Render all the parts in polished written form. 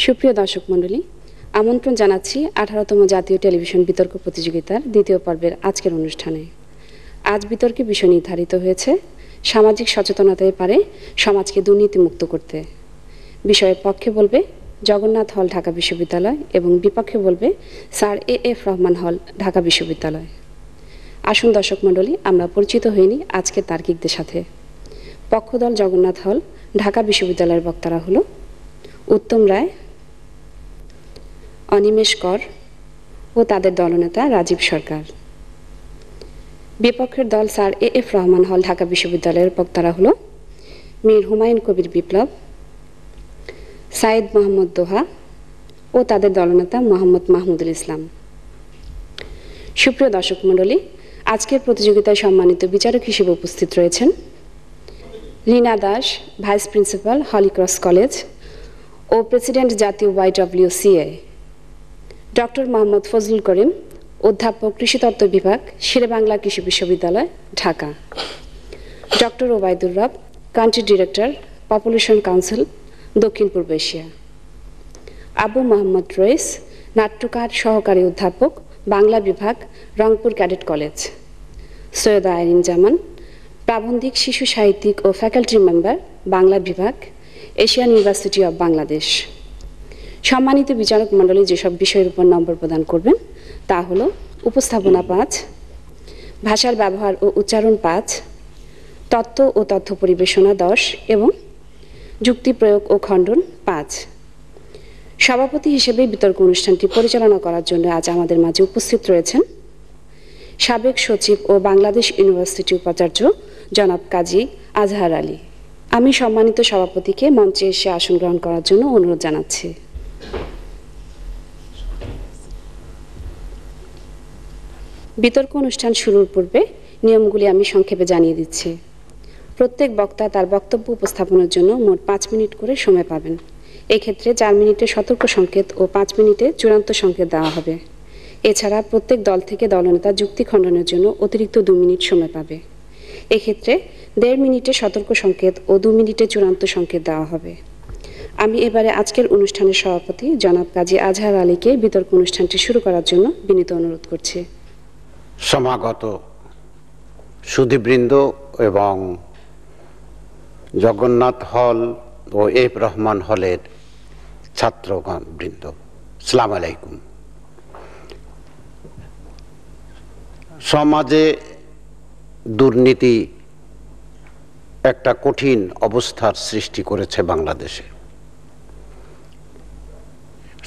সুপ্রিয় দর্শক মণ্ডলী, আমন্ত্রণ জানাচ্ছি 18তম জাতীয় টেলিভিশন বিতর্ক প্রতিযোগিতার দ্বিতীয় পর্বের আজকের অনুষ্ঠানে। আজ বিতর্কে বিষয় নির্ধারিত হয়েছে সামাজিক সচেতনতায় পারে সমাজকে দুর্নীতিমুক্ত করতে। বিষয়ের পক্ষে বলবে জগন্নাথ হল ঢাকা বিশ্ববিদ্যালয় এবং বিপক্ষে বলবে স্যার এ.এফ রহমান হল ঢাকা বিশ্ববিদ্যালয়। আসুন দর্শক মণ্ডলী, আমরা পরিচিত হইনি আজকের তার্কিকদের সাথে। পক্ষদল জগন্নাথ হল ঢাকা বিশ্ববিদ্যালয়ের বক্তারা হলো উত্তম রায়, অনিমেষ কর ও তাদের দলনেতা রাজীব সরকার। বিপক্ষের দল স্যার এ.এফ রহমান হল ঢাকা বিশ্ববিদ্যালয়ের বক্তারা হলো মীর হুমায়ুন কবির বিপ্লব, সাইদ মোহাম্মদ দোহা ও তাদের দলনেতা মোহাম্মদ মাহমুদুল ইসলাম। সুপ্রিয় দর্শক মণ্ডলী, আজকের প্রতিযোগিতায় সম্মানিত বিচারক হিসেবে উপস্থিত রয়েছেন Leena Das, vice principal Holy Cross college ও প্রেসিডেন্ট জাতীয় YWCA, ডক্টর মোহাম্মদ ফজলুল করিম, অধ্যাপক কৃষিতত্ত্ব বিভাগ, শেরেবাংলা কৃষি বিশ্ববিদ্যালয় ঢাকা, ডক্টর ওবায়দুর রব, কান্ট্রি ডিরেক্টর, পপুলেশন কাউন্সিল, দক্ষিণ পূর্ব এশিয়া, আবু মোহাম্মদ রইস, নাট্যকার, সহকারী অধ্যাপক, বাংলা বিভাগ, রংপুর ক্যাডেট কলেজ, সৈয়দা আইরিন জামান, প্রাবন্ধিক, শিশু সাহিত্যিক ও ফ্যাকাল্টি মেম্বার, বাংলা বিভাগ, এশিয়ান ইউনিভার্সিটি অব বাংলাদেশ। সম্মানিত বিচারক মণ্ডলী যেসব বিষয়ের উপর নম্বর প্রদান করবেন তা হলো উপস্থাপনা 5, ভাষার ব্যবহার ও উচ্চারণ 5, তত্ত্ব ও তথ্য পরিবেশনা 10 এবং যুক্তি প্রয়োগ ও খণ্ডন 5। সভাপতি হিসেবে বিতর্ক অনুষ্ঠানটি পরিচালনা করার জন্য আজ আমাদের মাঝে উপস্থিত রয়েছেন সাবেক সচিব ও বাংলাদেশ ইউনিভার্সিটি উপাচার্য জনাব কাজী আজহার আলী। আমি সম্মানিত সভাপতিকে মঞ্চে এসে আসন গ্রহণ করার জন্য অনুরোধ জানাচ্ছি। বিতর্ক অনুষ্ঠান শুরুর পূর্বে নিয়মগুলি আমি সংক্ষেপে জানিয়ে দিচ্ছি। প্রত্যেক বক্তা তার বক্তব্য উপস্থাপনের জন্য মোট 5 মিনিট করে সময় পাবেন। এক্ষেত্রে 4 মিনিটে সতর্ক সংকেত ও 5 মিনিটে চূড়ান্ত সংকেত দেওয়া হবে। এছাড়া প্রত্যেক দল থেকে দলনেতা যুক্তি খণ্ডনের জন্য অতিরিক্ত 2 মিনিট সময় পাবে। এক্ষেত্রে 1.5 মিনিটে সতর্ক সংকেত ও 2 মিনিটে চূড়ান্ত সংকেত দেওয়া হবে। আমি এবারে আজকের অনুষ্ঠানের সভাপতি জনাব কাজী আজহার আলীকে বিতর্ক অনুষ্ঠানটি শুরু করার জন্য বিনীত অনুরোধ করছি। সমাগত সুধীবৃন্দ এবং জগন্নাথ হল ও এফ রহমান হলের ছাত্রগণ বৃন্দ, আসসালামু আলাইকুম। সমাজে দুর্নীতি একটা কঠিন অবস্থার সৃষ্টি করেছে বাংলাদেশে।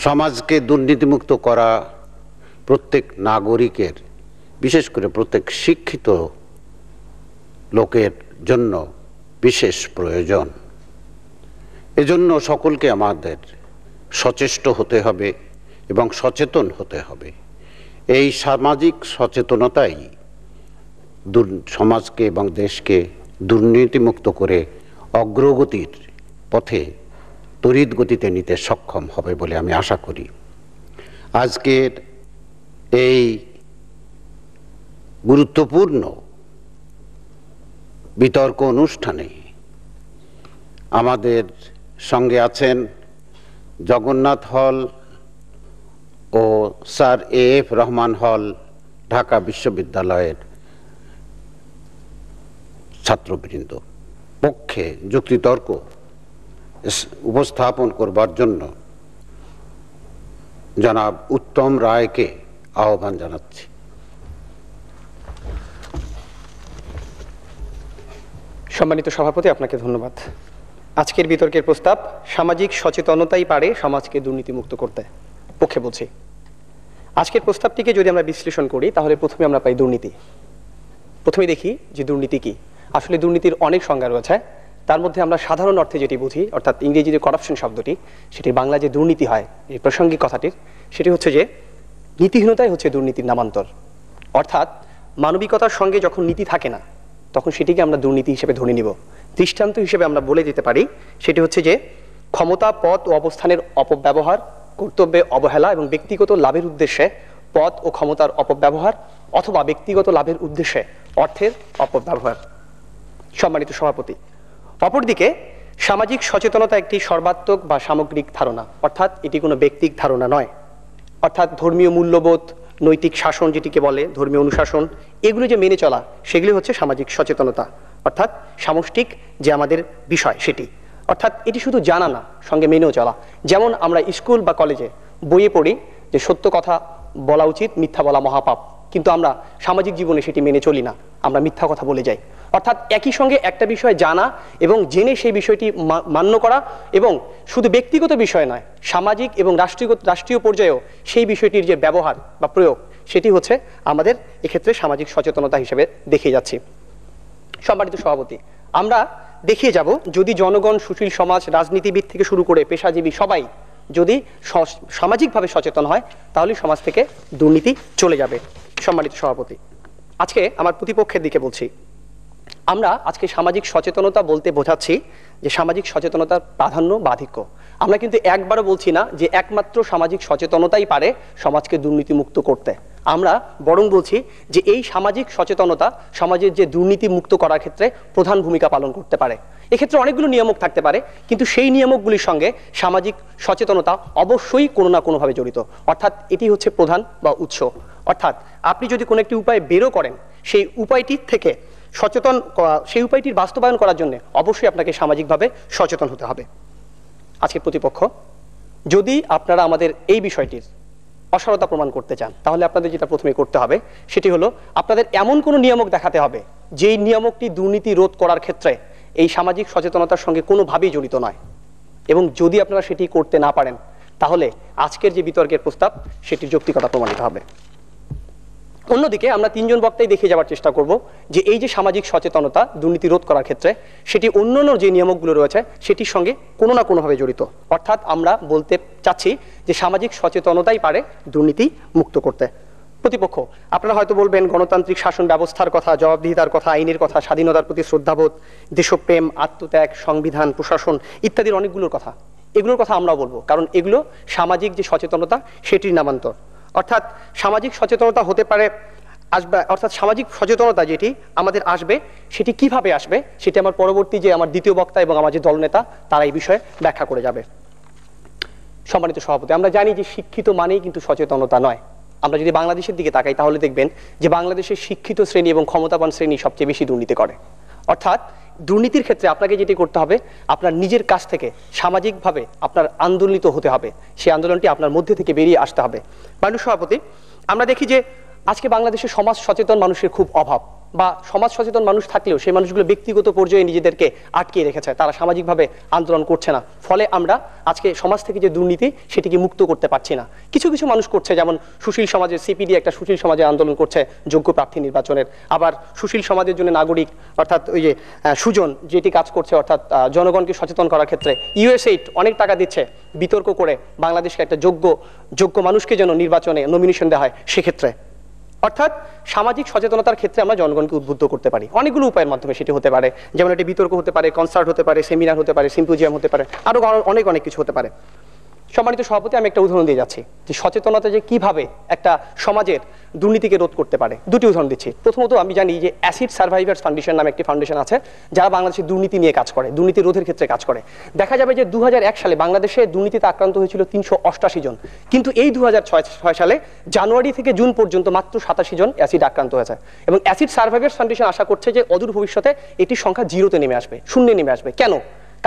সমাজকে দুর্নীতিমুক্ত করা প্রত্যেক নাগরিকের, বিশেষ করে প্রত্যেক শিক্ষিত লোকের জন্য বিশেষ প্রয়োজন। এজন্য সকলকে আমাদের সচেষ্ট হতে হবে এবং সচেতন হতে হবে। এই সামাজিক সচেতনতাই সমাজকে এবং দেশকে দুর্নীতিমুক্ত করে অগ্রগতির পথে তড়িৎ গতিতে নিতে সক্ষম হবে বলে আমি আশা করি। আজকের এই গুরুত্বপূর্ণ বিতর্ক অনুষ্ঠানে আমাদের সঙ্গে আছেন জগন্নাথ হল ও স্যার এ.এফ রহমান হল ঢাকা বিশ্ববিদ্যালয়ের ছাত্রবৃন্দ। পক্ষে যুক্তিতর্ক উপস্থাপন করবার জন্য জনাব উত্তম রায়কে আহ্বান জানাচ্ছি। সম্মানিত সভাপতি, আপনাকে ধন্যবাদ। আজকের বিতর্কের প্রস্তাব সামাজিক সচেতনতাই পারে সমাজকে দুর্নীতিমুক্ত করতে। পক্ষে বলছি। আজকের প্রস্তাবটিকে যদি আমরা বিশ্লেষণ করি তাহলে প্রথমে আমরা পাই দুর্নীতি। প্রথমে দেখি যে দুর্নীতি কি। আসলে দুর্নীতির অনেক সংজ্ঞা রয়েছে। তার মধ্যে আমরা সাধারণ অর্থে যেটি বুঝি, অর্থাৎ ইংরেজিতে করাপশন শব্দটি, সেটি বাংলা যে দুর্নীতি হয় এই প্রাসঙ্গিক কথাটির, সেটি হচ্ছে যে নীতিহীনতাই হচ্ছে দুর্নীতির নামান্তর। অর্থাৎ মানবিকতার সঙ্গে যখন নীতি থাকে না তখন সেটিকে আমরা দুর্নীতি হিসেবে ধরে নিব। দৃষ্টান্ত হিসেবে আমরা বলে দিতে পারি সেটি হচ্ছে যে ক্ষমতা, পদ ও অবস্থানের অপব্যবহার, কর্তব্যে অবহেলা এবং ব্যক্তিগত লাভের উদ্দেশ্যে পদ ও ক্ষমতার অপব্যবহার অথবা ব্যক্তিগত লাভের উদ্দেশ্যে অর্থের অপব্যবহার। সম্মানিত সভাপতি, অপরদিকে সামাজিক সচেতনতা একটি সর্বাত্মক বা সামগ্রিক ধারণা, অর্থাৎ এটি কোনো ব্যক্তিক ধারণা নয়। অর্থাৎ ধর্মীয় মূল্যবোধ, নৈতিক শাসন যেটিকে বলে, ধর্মীয় অনুশাসন, এগুলো যে মেনে চলা, সেগুলি হচ্ছে সামাজিক সচেতনতা, অর্থাৎ সামষ্টিক যে আমাদের বিষয় সেটি। অর্থাৎ এটি শুধু জানা না, সঙ্গে মেনেও চলা। যেমন আমরা স্কুল বা কলেজে বইয়ে পড়ি যে সত্য কথা বলা উচিত, মিথ্যা বলা মহাপাপ, কিন্তু আমরা সামাজিক জীবনে সেটি মেনে চলি না, আমরা মিথ্যা কথা বলে যাই। অর্থাৎ একই সঙ্গে একটা বিষয় জানা এবং জেনে সেই বিষয়টি মান্য করা, এবং শুধু ব্যক্তিগত বিষয় নয়, সামাজিক এবং রাষ্ট্রীয় পর্যায়েও সেই বিষয়টির যে ব্যবহার বা প্রয়োগ, সেটি হচ্ছে আমাদের এক্ষেত্রে সামাজিক সচেতনতা হিসেবে দেখে যাচ্ছি। সম্মানিত সভাপতি, আমরা দেখিয়ে যাব যদি জনগণ, সুশীল সমাজ, রাজনীতিবিদ থেকে শুরু করে পেশাজীবী সবাই যদি সামাজিকভাবে সচেতন হয়, তাহলে সমাজ থেকে দুর্নীতি চলে যাবে। সম্মানিত সভাপতি, আজকে আমার প্রতিপক্ষের দিকে বলছি, আমরা আজকে সামাজিক সচেতনতা বলতে বোঝাচ্ছি যে সামাজিক সচেতনতার প্রাধান্য বা আধিক্য। আমরা কিন্তু একবারও বলছি না যে একমাত্র সামাজিক সচেতনতাই পারে সমাজকে দুর্নীতিমুক্ত করতে। আমরা বরং বলছি যে এই সামাজিক সচেতনতা সমাজের যে দুর্নীতি মুক্ত করার ক্ষেত্রে প্রধান ভূমিকা পালন করতে পারে। এক্ষেত্রে অনেকগুলো নিয়ামক থাকতে পারে, কিন্তু সেই নিয়ামকগুলির সঙ্গে সামাজিক সচেতনতা অবশ্যই কোনো না কোনোভাবে জড়িত। অর্থাৎ এটি হচ্ছে প্রধান বা উৎস। অর্থাৎ আপনি যদি কোনো একটি উপায় বেরো করেন, সেই উপায়টির থেকে সচেতন, সেই উপায়টির বাস্তবায়ন করার জন্য অবশ্যই আপনাকে সামাজিকভাবে সচেতন হতে হবে। আজকে প্রতিপক্ষ, যদি আপনারা আমাদের এই বিষয়টির অসারতা প্রমাণ করতে চান, তাহলে আপনাদের যেটা প্রথমে করতে হবে সেটি হলো আপনাদের এমন কোনো নিয়ামক দেখাতে হবে যেই নিয়ামকটি দুর্নীতি রোধ করার ক্ষেত্রে এই সামাজিক সচেতনতার সঙ্গে কোনোভাবেই জড়িত নয়। এবং যদি আপনারা সেটি করতে না পারেন, তাহলে আজকের যে বিতর্কের প্রস্তাব সেটির যৌক্তিকতা প্রমাণিত হবে। অন্যদিকে আমরা তিনজন বক্তাই দেখিয়ে যাওয়ার চেষ্টা করব যে এই যে সামাজিক সচেতনতা দুর্নীতি রোধ করার ক্ষেত্রে সেটি অন্যান্য যে নিয়ামকগুলো রয়েছে সেটির সঙ্গে কোনো না কোনোভাবে জড়িত। অর্থাৎ আমরা বলতে চাচ্ছি যে সামাজিক সচেতনতাই পারে দুর্নীতি মুক্ত করতে। প্রতিপক্ষ, আপনারা হয়তো বলবেন গণতান্ত্রিক শাসন ব্যবস্থার কথা, জবাবদিহিতার কথা, আইনের কথা, স্বাধীনতার প্রতি শ্রদ্ধাবোধ, দেশপ্রেম, আত্মত্যাগ, সংবিধান, প্রশাসন ইত্যাদির অনেকগুলোর কথা। এগুলোর কথা আমরাও বলবো, কারণ এগুলো সামাজিক যে সচেতনতা সেটির নামান্তর। অর্থাৎ সামাজিক সচেতনতা হতে পারে আসবে, অর্থাৎ সামাজিক সচেতনতা যেটি আমাদের আসবে সেটি কিভাবে আসবে সেটি আমার পরবর্তী যে আমার দ্বিতীয় বক্তা এবং আমার যে দলনেতা তারা এই বিষয়ে ব্যাখ্যা করে যাবে। সম্মানিত সভাপতি, আমরা জানি যে শিক্ষিত মানেই কিন্তু সচেতনতা নয়। আমরা যদি বাংলাদেশের দিকে তাকাই তাহলে দেখবেন যে বাংলাদেশের শিক্ষিত শ্রেণী এবং ক্ষমতাবান শ্রেণী সবচেয়ে বেশি দুর্নীতি করে। অর্থাৎ দুর্নীতির ক্ষেত্রে আপনাকে যেটি করতে হবে, আপনার নিজের কাছ থেকে সামাজিকভাবে আপনার আন্দোলিত হতে হবে, সেই আন্দোলনটি আপনার মধ্যে থেকে বেরিয়ে আসতে হবে। মাননীয় সভাপতি, আমরা দেখি যে আজকে বাংলাদেশে সমাজ সচেতন মানুষের খুব অভাব, বা সমাজ সচেতন মানুষ থাকলেও সেই মানুষগুলো ব্যক্তিগত পর্যায়ে নিজেদেরকে আটকিয়ে রেখেছে, তারা সামাজিকভাবে আন্দোলন করছে না। ফলে আমরা আজকে সমাজ থেকে যে দুর্নীতি সেটিকে মুক্ত করতে পারছি না। কিছু কিছু মানুষ করছে, যেমন সুশীল সমাজের সিপিডি একটা সুশীল সমাজের আন্দোলন করছে যোগ্য প্রার্থী নির্বাচনের। আবার সুশীল সমাজের জন্য নাগরিক অর্থাৎ ওই যে সুজন যেটি কাজ করছে, অর্থাৎ জনগণকে সচেতন করার ক্ষেত্রে ইউএসএইড অনেক টাকা দিচ্ছে বিতর্ক করে বাংলাদেশকে একটা যোগ্য মানুষকে যেন নির্বাচনে নমিনেশন দেওয়া হয় সেক্ষেত্রে। অর্থাৎ সামাজিক সচেতনতার ক্ষেত্রে আমরা জনগণকে উদ্বুদ্ধ করতে পারি অনেকগুলো উপায়ের মাধ্যমে। সেটি হতে পারে যেমন একটি বিতর্ক হতে পারে, কনসার্ট হতে পারে, সেমিনার হতে পারে, সিম্পোজিয়াম হতে পারে, আরো অনেক কিছু হতে পারে। সম্মানিত সভাপতি, আমি একটা উদাহরণ দিয়ে যাচ্ছি যে সচেতনতা যে কিভাবে একটা সমাজের দুর্নীতিকে রোধ করতে পারে। দুটি উদাহরণ দিচ্ছি। প্রথমত, আমি জানি যে অ্যাসিড সার্ভাইভার্স ফাউন্ডেশন নামে একটি ফাউন্ডেশন আছে যারা বাংলাদেশে দুর্নীতি নিয়ে কাজ করে, দুর্নীতি রোধের ক্ষেত্রে কাজ করে। দেখা যাবে যে 2001 সালে বাংলাদেশে দুর্নীতিতে আক্রান্ত হয়েছিল 388 জন, কিন্তু এই 2006 সালে জানুয়ারি থেকে জুন পর্যন্ত মাত্র 87 জন অ্যাসিড আক্রান্ত হয়েছে। এবং অ্যাসিড সার্ভাইভার্স ফাউন্ডেশন আশা করছে যে অদূর ভবিষ্যতে এটির সংখ্যা জিরোতে নেমে আসবে, শূন্যে নেমে আসবে। কেন?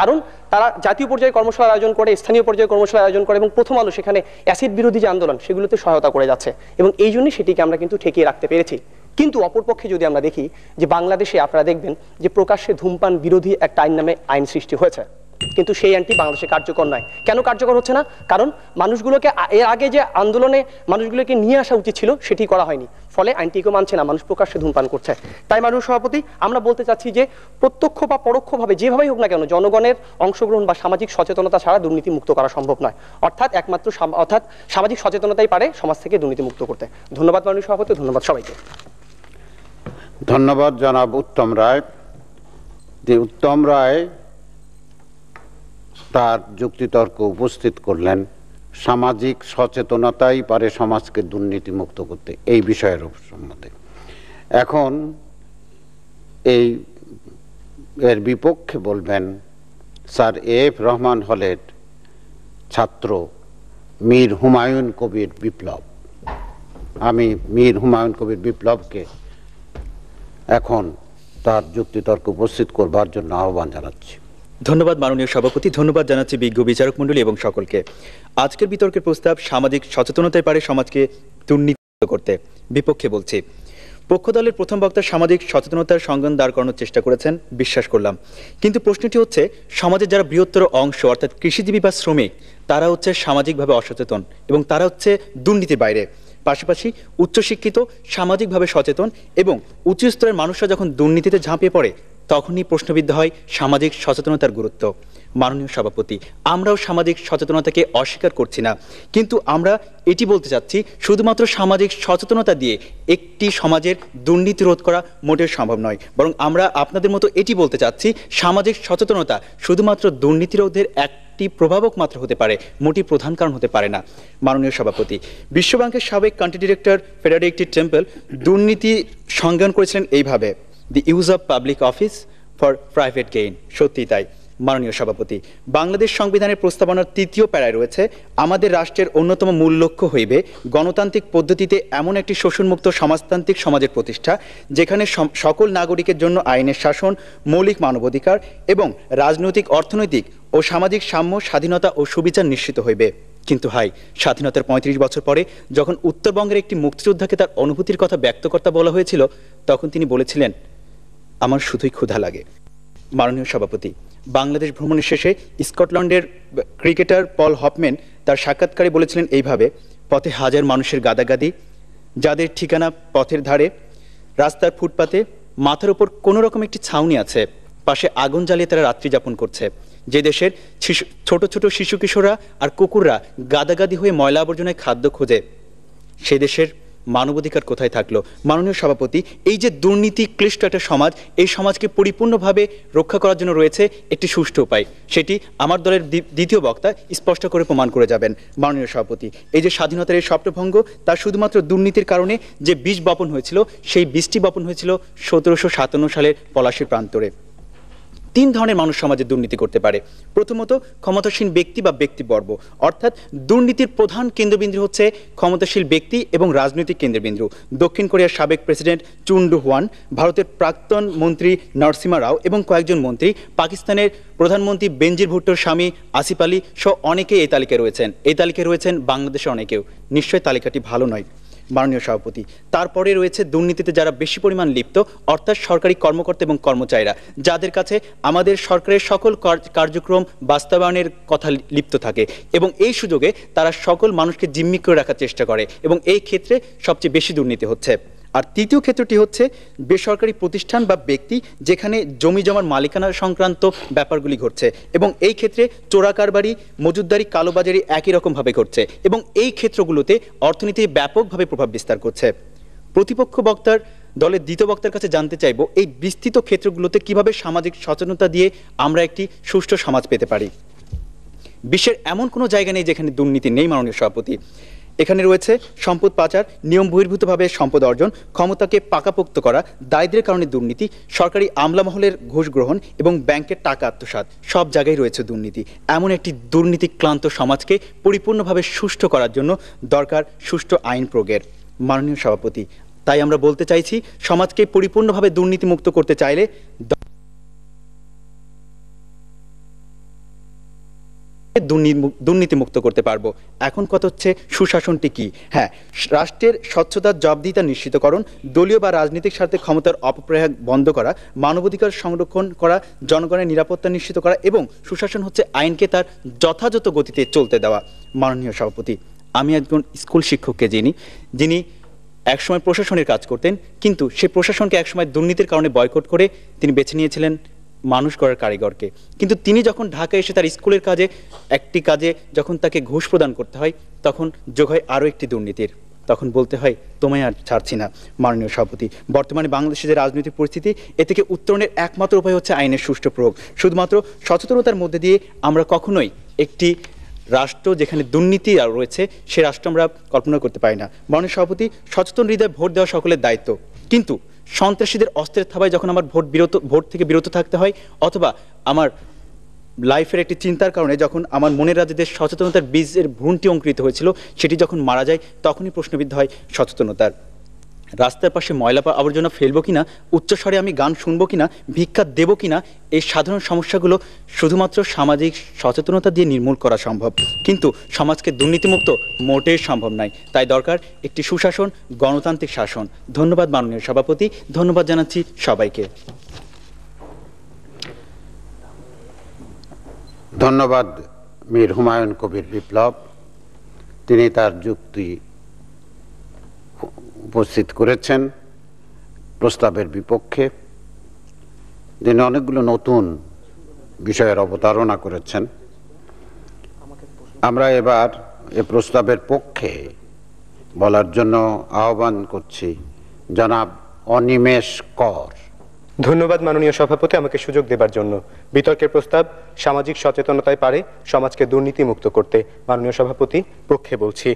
কারণ তারা জাতীয় পর্যায়ে কর্মশালা আয়োজন করে, স্থানীয় পর্যায়ে কর্মশালা আয়োজন করে, এবং প্রথম আলো সেখানে অ্যাসিড বিরোধী যে আন্দোলন সেগুলোতে সহায়তা করে যাচ্ছে, এবং এই জন্যই সেটিকে আমরা কিন্তু ঠেকিয়ে রাখতে পেরেছি। কিন্তু অপরপক্ষে যদি আমরা দেখি যে বাংলাদেশে আপনারা দেখবেন যে প্রকাশ্যে ধূমপান বিরোধী একটা আইন নামে আইন সৃষ্টি হয়েছে, কিন্তু সেই আইনটি বাংলাদেশে কার্যকর নয়। কেন কার্যকর হচ্ছে না? কারণ মানুষগুলোকে এর আগে যে আন্দোলনে মানুষগুলোকে নিয়ে আসা উচিত ছিল সেটি করা হয়নি, ফলে আইনটিকে মানছে না, মানুষ প্রকাশ্যে ধূমপান করছে। তাই মাননীয় সভাপতি, আমরা বলতে চাচ্ছি যে প্রত্যক্ষ বা পরোক্ষভাবে যেভাবেই হোক না কেন জনগণের অংশগ্রহণ বা সামাজিক সচেতনতা ছাড়া দুর্নীতি মুক্ত করা সম্ভব নয়। অর্থাৎ সামাজিক সচেতনতাই পারে সমাজ থেকে দুর্নীতি মুক্ত করতে। ধন্যবাদ মাননীয় সভাপতি, ধন্যবাদ সবাইকে। ধন্যবাদ জনাব উত্তম রায়। যে উত্তম রায় তার যুক্তিতর্ক উপস্থিত করলেন, সামাজিক সচেতনতাই পারে সমাজকে দুর্নীতি মুক্ত করতে, এই বিষয়ের সম্বন্ধে। এখন এর বিপক্ষে বলবেন স্যার এফ রহমান হলের ছাত্র মীর হুমায়ুন কবির বিপ্লব। আমি মীর হুমায়ুন কবির বিপ্লবকে এখন তার যুক্তিতর্ক উপস্থিত করবার জন্য আহ্বান জানাচ্ছি। ধন্যবাদ মাননীয় সভাপতি, ধন্যবাদ জানাচ্ছি বিজ্ঞ বিচারক মণ্ডলী এবং সকলকে। আজকের বিতর্কের প্রস্তাব সামাজিক সচেতনতায় পারে সমাজকে দুর্নীতিমুক্ত করতে। বিপক্ষে বলছি, পক্ষ দলের প্রথম বক্তা সামাজিক সচেতনতার সংজ্ঞান দাঁড় করানোর চেষ্টা করেছেন, বিশ্বাস করলাম। কিন্তু প্রশ্নটি হচ্ছে, সমাজের যারা বৃহত্তর অংশ অর্থাৎ কৃষিজীবী বা শ্রমিক, তারা হচ্ছে সামাজিকভাবে অসচেতন এবং তারা হচ্ছে দুর্নীতির বাইরে। পাশাপাশি উচ্চশিক্ষিত, সামাজিকভাবে সচেতন এবং উচ্চ স্তরের মানুষরা যখন দুর্নীতিতে ঝাঁপিয়ে পড়ে, তখনই প্রশ্নবিদ্ধ হয় সামাজিক সচেতনতার গুরুত্ব। মাননীয় সভাপতি, আমরাও সামাজিক সচেতনতাকে অস্বীকার করছি না, কিন্তু আমরা এটি বলতে চাচ্ছি, শুধুমাত্র সামাজিক সচেতনতা দিয়ে একটি সমাজের দুর্নীতি রোধ করা মোটেও সম্ভব নয়। বরং আমরা আপনাদের মতো এটি বলতে চাচ্ছি, সামাজিক সচেতনতা শুধুমাত্র দুর্নীতি রোধের একটি প্রভাবক মাত্র হতে পারে, মোটি প্রধান কারণ হতে পারে না। মাননীয় সভাপতি, বিশ্বব্যাংকের সাবেক কান্ট্রি ডিরেক্টর ফেডারেটিভ টেম্পল দুর্নীতি সংজ্ঞান করেছিলেন এইভাবে: দি use of public office for private gain. সত্যি তাই। মাননীয় সভাপতি, বাংলাদেশ সংবিধানের প্রস্তাবনার ৩য় প্যারায় রয়েছে, আমাদের রাষ্ট্রের অন্যতম মূল লক্ষ্য হইবে গণতান্ত্রিক পদ্ধতিতে এমন একটি শোষণমুক্ত সমাজতান্ত্রিক সমাজের প্রতিষ্ঠা, যেখানে সকল নাগরিকের জন্য আইনের শাসন, মৌলিক মানবাধিকার এবং রাজনৈতিক, অর্থনৈতিক ও সামাজিক সাম্য, স্বাধীনতা ও সুবিচার নিশ্চিত হইবে। কিন্তু হাই, স্বাধীনতার ৩৫ বছর পরে যখন উত্তরবঙ্গের একটি মুক্তিযোদ্ধাকে তার অনুভূতির কথা ব্যক্ত করতে বলা হয়েছিল, তখন তিনি বলেছিলেন, আমার শুধুই ক্ষুধা লাগে। মাননীয় সভাপতি, বাংলাদেশ ভ্রমণের শেষে স্কটল্যান্ডের ক্রিকেটার পল হপম্যান তার সাক্ষাৎকারে বলেছিলেন এইভাবে: পথে হাজার মানুষের গাদাগাদি, যাদের ঠিকানা পথের ধারে, রাস্তার ফুটপাতে, মাথার উপর কোনো রকম একটি ছাউনি আছে, পাশে আগুন জ্বালিয়ে তারা রাত্রি যাপন করছে। যে দেশের ছোট ছোট শিশু কিশোররা আর কুকুররা গাদাগাদি হয়ে ময়লা আবর্জনায় খাদ্য খোঁজে, সে দেশের মানবাধিকার কোথায় থাকলো? মাননীয় সভাপতি, এই যে দুর্নীতি ক্লিষ্ট একটা সমাজ, এই সমাজকে পরিপূর্ণভাবে রক্ষা করার জন্য রয়েছে একটি সুষ্ঠু উপায়, সেটি আমার দলের দ্বিতীয় বক্তা স্পষ্ট করে প্রমাণ করে যাবেন। মাননীয় সভাপতি, এই যে স্বাধীনতার এই স্বপ্নভঙ্গ, তা শুধুমাত্র দুর্নীতির কারণে যে বীজ বপন হয়েছিল, সেই বীজটি বপন হয়েছিল ১৭৫৭ সালের পলাশীর প্রান্তরে। ৩ ধরনের মানুষ সমাজে দুর্নীতি করতে পারে। প্রথমত, ক্ষমতাসীন ব্যক্তি বা ব্যক্তিবর্গ, অর্থাৎ দুর্নীতির প্রধান কেন্দ্রবিন্দু হচ্ছে ক্ষমতাশীল ব্যক্তি এবং রাজনৈতিক কেন্দ্রবিন্দু। দক্ষিণ কোরিয়ার সাবেক প্রেসিডেন্ট চুন ডু হোয়ান, ভারতের প্রাক্তন মন্ত্রী নরসিমা রাও এবং কয়েকজন মন্ত্রী, পাকিস্তানের প্রধানমন্ত্রী বেনজির ভুট্টোর স্বামী আসিফ আলী সহ অনেকেই এই তালিকায় রয়েছেন। এই তালিকায় রয়েছেন বাংলাদেশের অনেকেও। নিশ্চয়ই তালিকাটি ভালো নয়। মাননীয় সভাপতি, তারপরে রয়েছে দুর্নীতিতে যারা বেশি পরিমাণ লিপ্ত, অর্থাৎ সরকারি কর্মকর্তা এবং কর্মচারীরা, যাদের কাছে আমাদের সরকারের সকল কার্যক্রম বাস্তবায়নের কথা লিপ্ত থাকে এবং এই সুযোগে তারা সকল মানুষকে জিম্মি করে রাখার চেষ্টা করে এবং এই ক্ষেত্রে সবচেয়ে বেশি দুর্নীতি হচ্ছে। আর তৃতীয় ক্ষেত্রটি হচ্ছে বেসরকারি প্রতিষ্ঠান বা ব্যক্তি, যেখানে জমি জমার মালিকানা সংক্রান্ত ব্যাপারগুলি ঘটছে এবং এই ক্ষেত্রে চোরাকারবারি, মজুতদারি, কালোবাজারি একই রকমভাবে ঘটছে এবং এই ক্ষেত্রগুলোতে অর্থনীতি ব্যাপকভাবে প্রভাব বিস্তার করছে। প্রতিপক্ষ বক্তার দলের দ্বিতীয় বক্তার কাছে জানতে চাইব, এই বিস্তৃত ক্ষেত্রগুলোতে কিভাবে সামাজিক সচেতনতা দিয়ে আমরা একটি সুষ্ঠু সমাজ পেতে পারি। বিশ্বের এমন কোনো জায়গা নেই যেখানে দুর্নীতি নেই। মাননীয় সভাপতি, এখানে রয়েছে সম্পদ পাচার, নিয়ম বহির্ভূতভাবে সম্পদ অর্জন, ক্ষমতাকে পাকাপোক্ত করা, দারিদ্র্যের কারণে দুর্নীতি, সরকারি আমলা মহলের ঘুষ গ্রহণ এবং ব্যাংকের টাকা আত্মসাৎ, সব জায়গায় রয়েছে দুর্নীতি। এমন একটি দুর্নীতি ক্লান্ত সমাজকে পরিপূর্ণভাবে সুষ্ঠু করার জন্য দরকার সুষ্ঠু আইন প্রয়োগের। মাননীয় সভাপতি, তাই আমরা বলতে চাইছি, সমাজকে পরিপূর্ণভাবে দুর্নীতিমুক্ত করতে চাইলে দুর্নীতিমুক্ত করতে পারবো। এখন কথা হচ্ছে সুশাসনটি কি? হ্যাঁ, রাষ্ট্রের স্বচ্ছতার জবাবদিহিতা নিশ্চিতকরণ, দলীয় বা রাজনৈতিক স্বার্থে ক্ষমতার অপপ্রয়োগ বন্ধ করা, মানবাধিকার সংরক্ষণ করা, জনগণের নিরাপত্তা নিশ্চিত করা এবং সুশাসন হচ্ছে আইনকে তার যথাযথ গতিতে চলতে দেওয়া। মাননীয় সভাপতি, আমি একজন স্কুল শিক্ষককে যিনি একসময় প্রশাসনের কাজ করতেন, কিন্তু সে প্রশাসনকে একসময় দুর্নীতির কারণে বয়কট করে তিনি বেছে নিয়েছিলেন মানুষ গড়ার কারিগরকে। কিন্তু তিনি যখন ঢাকায় এসে তার স্কুলের একটি কাজে যখন তাকে ঘুষ প্রদান করতে হয়, তখন যোগ হয় আরও একটি দুর্নীতির। তখন বলতে হয়, তোমায় আর ছাড়ছি না। মাননীয় সভাপতি, বর্তমানে বাংলাদেশের যে রাজনৈতিক পরিস্থিতি, এ থেকে উত্তরণের একমাত্র উপায় হচ্ছে আইনের সুষ্ঠু প্রয়োগ। শুধুমাত্র সচেতনতার মধ্যে দিয়ে আমরা কখনোই একটি রাষ্ট্র যেখানে দুর্নীতি রয়েছে, সে রাষ্ট্র আমরা কল্পনা করতে পারি না। মাননীয় সভাপতি, সচেতন হৃদয়ে ভোট দেওয়া সকলের দায়িত্ব, কিন্তু সন্ত্রাসীদের অস্ত্রের থাবায় যখন আমার ভোট থেকে বিরত থাকতে হয়, অথবা আমার লাইফের একটি চিন্তার কারণে যখন আমার মনের রাজ্যে যে সচেতনতার বীজের ভ্রূণটি অঙ্কুরিত হয়েছিল সেটি যখন মারা যায় তখনই প্রশ্নবিদ্ধ হয় সচেতনতার। রাস্তার পাশে ময়লা আবর্জনা ফেলবো কিনা, উচ্চস্বরে আমি গান শুনবো কিনা, ভিক্ষা দেবো কিনা, এই সাধারণ সমস্যাগুলো শুধুমাত্র সামাজিক সচেতনতা দিয়ে নির্মূল করা সম্ভব, কিন্তু সমাজকে দুর্নীতিমুক্ত মোটেই সম্ভব নয়। তাই দরকার একটি সুশাসন, গণতান্ত্রিক শাসন। ধন্যবাদ মাননীয় সভাপতি, ধন্যবাদ জানাচ্ছি সবাইকে। ধন্যবাদ মীর হুমায়ুন কবির বিপ্লব। তিনি তার যুক্তি উপস্থিত করেছেন প্রস্তাবের বিপক্ষে। তিনি অনেকগুলো নতুন বিষয়ের অবতারণা করেছেন। আমরা এবার এ প্রস্তাবের পক্ষে বলার জন্য আহ্বান করছি জনাব অনিমেষ কর। ধন্যবাদ মাননীয় সভাপতি আমাকে সুযোগ দেবার জন্য। বিতর্কের প্রস্তাব সামাজিক সচেতনতায় পারে সমাজকে দুর্নীতি মুক্ত করতে। মাননীয় সভাপতি, পক্ষে বলছি।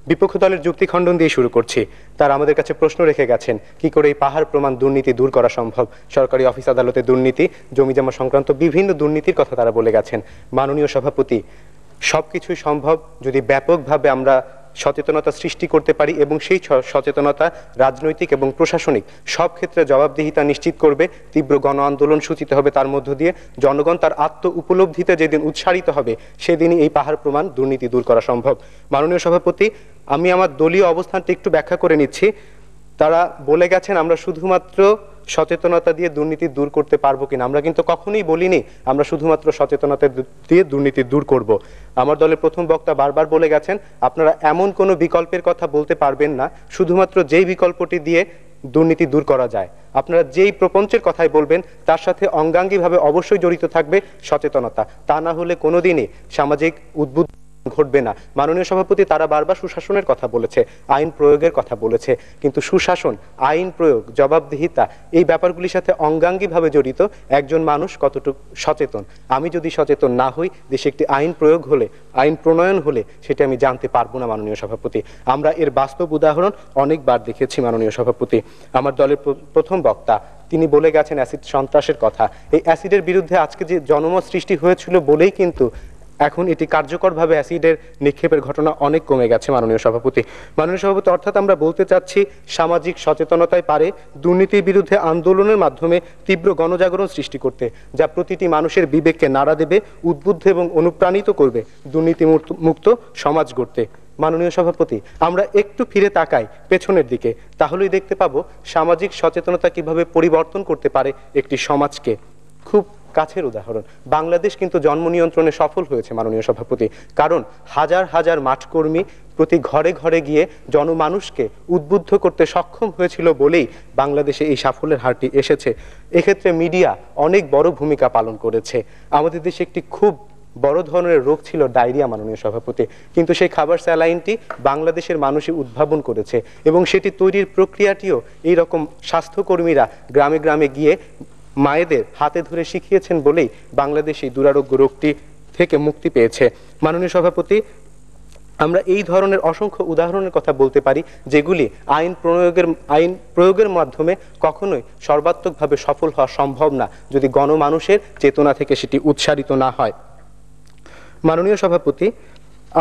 বিপক্ষ দলের যুক্তি খণ্ডন দিয়ে শুরু করছি। তারা আমাদের কাছে প্রশ্ন রেখে গেছেন কি করে এই পাহাড় প্রমাণ দুর্নীতি দূর করা সম্ভব। সরকারি অফিস আদালতে দুর্নীতি, জমিজমা সংক্রান্ত বিভিন্ন দুর্নীতির কথা তারা বলে গেছেন। মাননীয় সভাপতি, সবকিছুই সম্ভব যদি ব্যাপকভাবে আমরা সচেতনতা সৃষ্টি করতে পারি এবং সেই সচেতনতা রাজনৈতিক এবং প্রশাসনিক সব ক্ষেত্রে জবাবদিহিতা নিশ্চিত করবে। তীব্র গণ আন্দোলন সূচিত হবে তার মধ্য দিয়ে। জনগণ তার আত্ম উপলব্ধিতে যেদিন উৎসারিত হবে সেদিনই এই পাহাড় প্রমাণ দুর্নীতি দূর করা সম্ভব। মাননীয় সভাপতি, আমি আমার দলীয় অবস্থানটা একটু ব্যাখ্যা করে নিচ্ছি। তারা বলে গেছেন আমরা শুধুমাত্র সচেতনতা দিয়ে দুর্নীতি দূর করতে পারবো কিনা। আমরা কিন্তু কখনোই বলিনি আমরা শুধুমাত্র সচেতনতা দিয়ে দুর্নীতি দূর করব। আমার দলের প্রথম বক্তা বারবার বলে গেছেন আপনারা এমন কোনো বিকল্পের কথা বলতে পারবেন না শুধুমাত্র যেই বিকল্পটি দিয়ে দুর্নীতি দূর করা যায়। আপনারা যেই প্রপঞ্চের কথাই বলবেন তার সাথে অঙ্গাঙ্গিভাবে অবশ্যই জড়িত থাকবে সচেতনতা। তা না হলে কোনোদিনই সামাজিক উদ্বুদ্ধ ঘটবে না। মাননীয় সভাপতি, তারা বারবার সুশাসনের কথা বলেছে, আইন প্রয়োগের কথা বলেছে, কিন্তু সুশাসন, আইন প্রয়োগ, জবাবদিহিতা এই ব্যাপারগুলির সাথে অঙ্গাঙ্গিভাবে জড়িত একজন মানুষ কতটুকু সচেতন। আমি যদি সচেতন না হই, দেশে একটি আইন প্রয়োগ হলে, আইন প্রণয়ন হলে সেটা আমি জানতে পারবো না। মাননীয় সভাপতি, আমরা এর বাস্তব উদাহরণ অনেকবার দেখেছি। মাননীয় সভাপতি, আমার দলের প্রথম বক্তা তিনি বলে গেছেন অ্যাসিড সন্ত্রাসের কথা। এই অ্যাসিডের বিরুদ্ধে আজকে যে জনমত সৃষ্টি হয়েছিল বলেই কিন্তু এখন এটি কার্যকরভাবে অ্যাসিডের নিক্ষেপের ঘটনা অনেক কমে গেছে। মাননীয় সভাপতি, অর্থাৎ আমরা বলতে চাচ্ছি সামাজিক সচেতনতায় পারে দুর্নীতির বিরুদ্ধে আন্দোলনের মাধ্যমে তীব্র গণজাগরণ সৃষ্টি করতে, যা প্রতিটি মানুষের বিবেককে নাড়া দেবে, উদ্বুদ্ধ এবং অনুপ্রাণিত করবে দুর্নীতি মুক্ত সমাজ গড়তে। মাননীয় সভাপতি, আমরা একটু ফিরে তাকাই পেছনের দিকে, তাহলেই দেখতে পাবো সামাজিক সচেতনতা কিভাবে পরিবর্তন করতে পারে একটি সমাজকে। খুব কাছের উদাহরণ, বাংলাদেশ কিন্তু জন্ম নিয়ন্ত্রণে সফল হয়েছে। মাননীয় সভাপতি, কারণ হাজার হাজার মাঠকর্মী প্রতি ঘরে ঘরে গিয়ে জনমানুষকে উদ্বুদ্ধ করতে সক্ষম হয়েছিল বলেই বাংলাদেশে এই সাফল্যের হারটি এসেছে। এক্ষেত্রে মিডিয়া অনেক বড় ভূমিকা পালন করেছে। আমাদের দেশে একটি খুব বড় ধরনের রোগ ছিল ডায়রিয়া। মাননীয় সভাপতি, কিন্তু সেই খাবার স্যালাইনটি বাংলাদেশের মানুষই উদ্ভাবন করেছে এবং সেটি তৈরির প্রক্রিয়াটিও এই রকম স্বাস্থ্যকর্মীরা গ্রামে গ্রামে গিয়ে মায়েদের হাতে ধরে শিখিয়েছেন বলেই বাংলাদেশ এই দুরারোগ্য রোগটি থেকে মুক্তি পেয়েছে। মাননীয় সভাপতি, আমরা এই ধরনের অসংখ্য উদাহরণের কথা বলতে পারি যেগুলি আইন প্রয়োগের মাধ্যমে কখনোই সর্বাত্মকভাবে সফল হওয়া সম্ভব না যদি গণমানুষের চেতনা থেকে সেটি উৎসারিত না হয়। মাননীয় সভাপতি,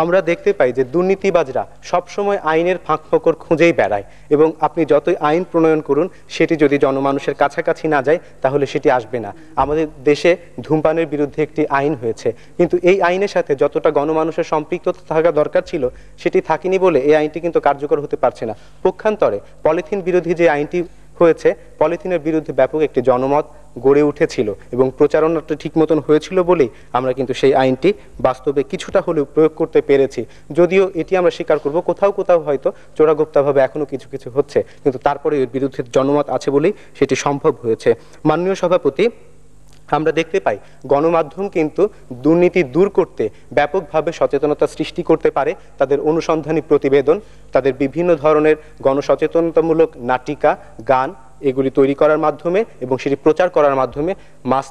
আমরা দেখতে পাই যে দুর্নীতিবাজরা সবসময় আইনের ফাঁক ফোকর খুঁজেই বেড়ায় এবং আপনি যতই আইন প্রণয়ন করুন সেটি যদি জনমানুষের কাছাকাছি না যায় তাহলে সেটি আসবে না। আমাদের দেশে ধূমপানের বিরুদ্ধে একটি আইন হয়েছে, কিন্তু এই আইনের সাথে যতটা গণমানুষের সম্পৃক্ততা থাকা দরকার ছিল সেটি থাকেনি বলে এই আইনটি কিন্তু কার্যকর হতে পারছে না। পক্ষান্তরে পলিথিন বিরোধী যে আইনটি হয়েছে, পলিথিনের বিরুদ্ধে ব্যাপক একটি জনমত গড়ে উঠেছিল এবং প্রচারণাটা ঠিক মতন হয়েছিল বলেই আমরা কিন্তু সেই আইনটি বাস্তবে কিছুটা হলেও প্রয়োগ করতে পেরেছি। যদিও এটি আমরা স্বীকার করব কোথাও কোথাও হয়তো চোরাগোপ্তাভাবে এখনো কিছু কিছু হচ্ছে, কিন্তু তারপরে এর বিরুদ্ধে জনমত আছে বলেই সেটি সম্ভব হয়েছে। মাননীয় সভাপতি, আমরা দেখতে পাই গণমাধ্যম কিন্তু দুর্নীতি দূর করতে ব্যাপকভাবে সচেতনতা সৃষ্টি করতে পারে। তাদের অনুসন্ধানী প্রতিবেদন, তাদের বিভিন্ন ধরনের গণসচেতনতামূলক নাটিকা, গান এগুলি তৈরি করার মাধ্যমে এবং সেটি প্রচার করার মাধ্যমে মাস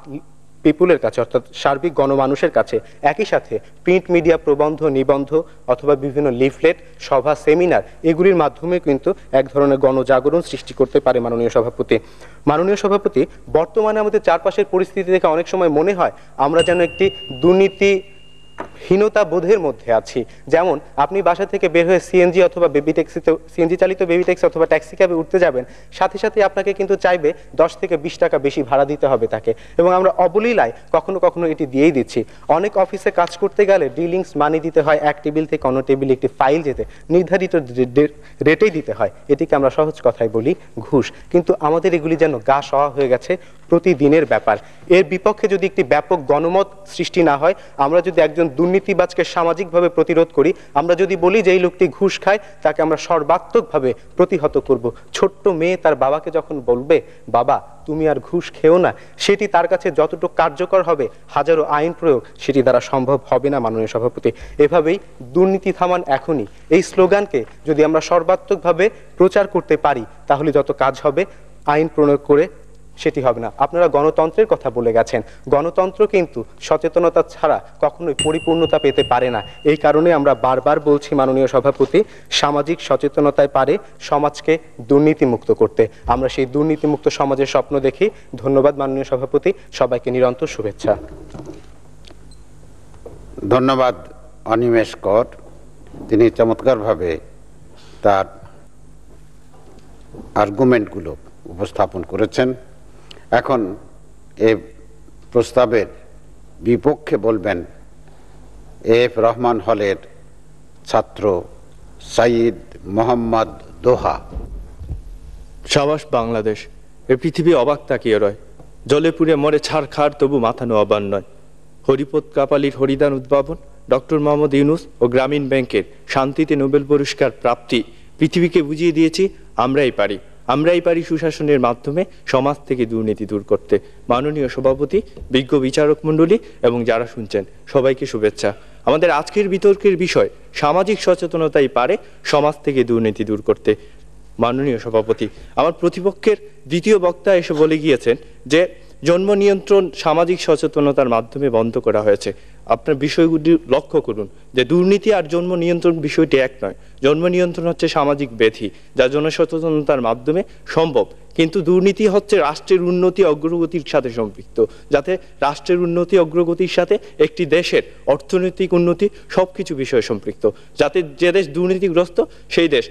পিপুলের কাছে, অর্থাৎ সার্বিক গণমানুষের কাছে, একই সাথে প্রিন্ট মিডিয়া, প্রবন্ধ, নিবন্ধ অথবা বিভিন্ন লিফলেট, সভা, সেমিনার এগুলির মাধ্যমে কিন্তু এক ধরনের গণজাগরণ সৃষ্টি করতে পারে মাননীয় সভাপতি। মাননীয় সভাপতি, বর্তমানে আমাদের চারপাশের পরিস্থিতি দেখে অনেক সময় মনে হয় আমরা যেন একটি দুর্নীতিহীনতা বোধের মধ্যে আছি। যেমন আপনি বাসা থেকে বের হয়ে সিএনজি অথবা সিএনজি চালিত বেবি ট্যাক্সি অথবা ট্যাক্সি ক্যাবে উঠতে যাবেন, সাথে সাথে আপনাকে কিন্তু চাইবে 10 থেকে 20 টাকা বেশি ভাড়া দিতে হবে তাকে, এবং আমরা অবলীলায় কখনো কখনো এটি দিয়েই দিচ্ছি। অনেক অফিসে কাজ করতে গেলে ডিলিংস মানি দিতে হয়, এক টেবিল থেকে অন্য টেবিলে একটি ফাইল যেতে নির্ধারিত রেটেই দিতে হয়। এটিকে আমরা সহজ কথায় বলি ঘুষ। কিন্তু আমাদের এগুলি যেন গা সওয়া হয়ে গেছে, প্রতিদিনের ব্যাপার। এর বিপক্ষে যদি একটি ব্যাপক গণমত সৃষ্টি না হয়, আমরা যদি একজন দুর্নীতিবাজকে সামাজিকভাবে প্রতিরোধ করি, আমরা যদি বলি যে এই লোকটি ঘুষ খায়, তাকে আমরা সর্বাত্মকভাবে প্রতিহত করব। ছোট্ট মেয়ে তার বাবাকে যখন বলবে, বাবা তুমি আর ঘুষ খেও না, সেটি তার কাছে যতটুকু কার্যকর হবে হাজারো আইন প্রয়োগ সেটি দ্বারা সম্ভব হবে না মাননীয় সভাপতি। এভাবেই দুর্নীতি থামান এখনই, এই স্লোগানকে যদি আমরা সর্বাত্মকভাবে প্রচার করতে পারি, তাহলে যত কাজ হবে আইন প্রয়োগ করে সেটি হবে না। আপনারা গণতন্ত্রের কথা বলে গেছেন, গণতন্ত্র কিন্তু সচেতনতা ছাড়া কখনোই পরিপূর্ণতা পেতে পারে না। এই কারণে আমরা বারবার বলছি মাননীয় সভাপতি, সামাজিক সচেতনতায় পারে সমাজকে দুর্নীতিমুক্ত করতে। আমরা সেই দুর্নীতিমুক্ত সমাজের স্বপ্ন দেখি। ধন্যবাদ মাননীয় সভাপতি, সবাইকে নিরন্তর শুভেচ্ছা। ধন্যবাদ অনিমেষ কর, তিনি চমৎকারভাবে তার আর্গুমেন্টগুলো উপস্থাপন করেছেন। এখন এই প্রস্তাবের বিপক্ষে বলবেন এফ রহমান হলের ছাত্র সাইদ মোহাম্মদ দোহা। সাবাস বাংলাদেশ, এ পৃথিবী অবাক তাকিয়ে রয়, জলে পুড়ে মরে ছাড়খাড় তবু মাথা নোয়াবার নয়। হরিপদ কাপালির হরিদান উদ্ভাবন, ডক্টর মোহাম্মদ ইউনুস ও গ্রামীণ ব্যাংকের শান্তিতে নোবেল পুরস্কার প্রাপ্তি পৃথিবীকে বুঝিয়ে দিয়েছি আমরাই পারি সুশাসনের মাধ্যমে সমাজ থেকে দুর্নীতি দূর করতে। মাননীয় সভাপতি, বিজ্ঞ বিচারক মণ্ডলী এবং যারা শুনছেন সবাইকে শুভেচ্ছা। আমাদের আজকের বিতর্কের বিষয় সামাজিক সচেতনতাই পারে সমাজ থেকে দুর্নীতি দূর করতে। মাননীয় সভাপতি, আমার প্রতিপক্ষের দ্বিতীয় বক্তা এসে বলে গিয়েছেন যে জন্ম নিয়ন্ত্রণ সামাজিক সচেতনতার মাধ্যমে বন্ধ করা হয়েছে। আপনার বিষয়গুলি লক্ষ্য করুন যে দুর্নীতি আর জন্ম নিয়ন্ত্রণ বিষয়টি এক নয়। জন্ম নিয়ন্ত্রণ হচ্ছে সামাজিক ব্যাধি যা জনসচেতনতার মাধ্যমে সম্ভব, কিন্তু দুর্নীতি হচ্ছে রাষ্ট্রের উন্নতি অগ্রগতির সাথে সম্পৃক্ত, যাতে রাষ্ট্রের উন্নতি অগ্রগতির সাথে একটি দেশের অর্থনৈতিক উন্নতি সবকিছু বিষয়ে সম্পৃক্ত, যাতে যে দেশ দুর্নীতিগ্রস্ত সেই দেশ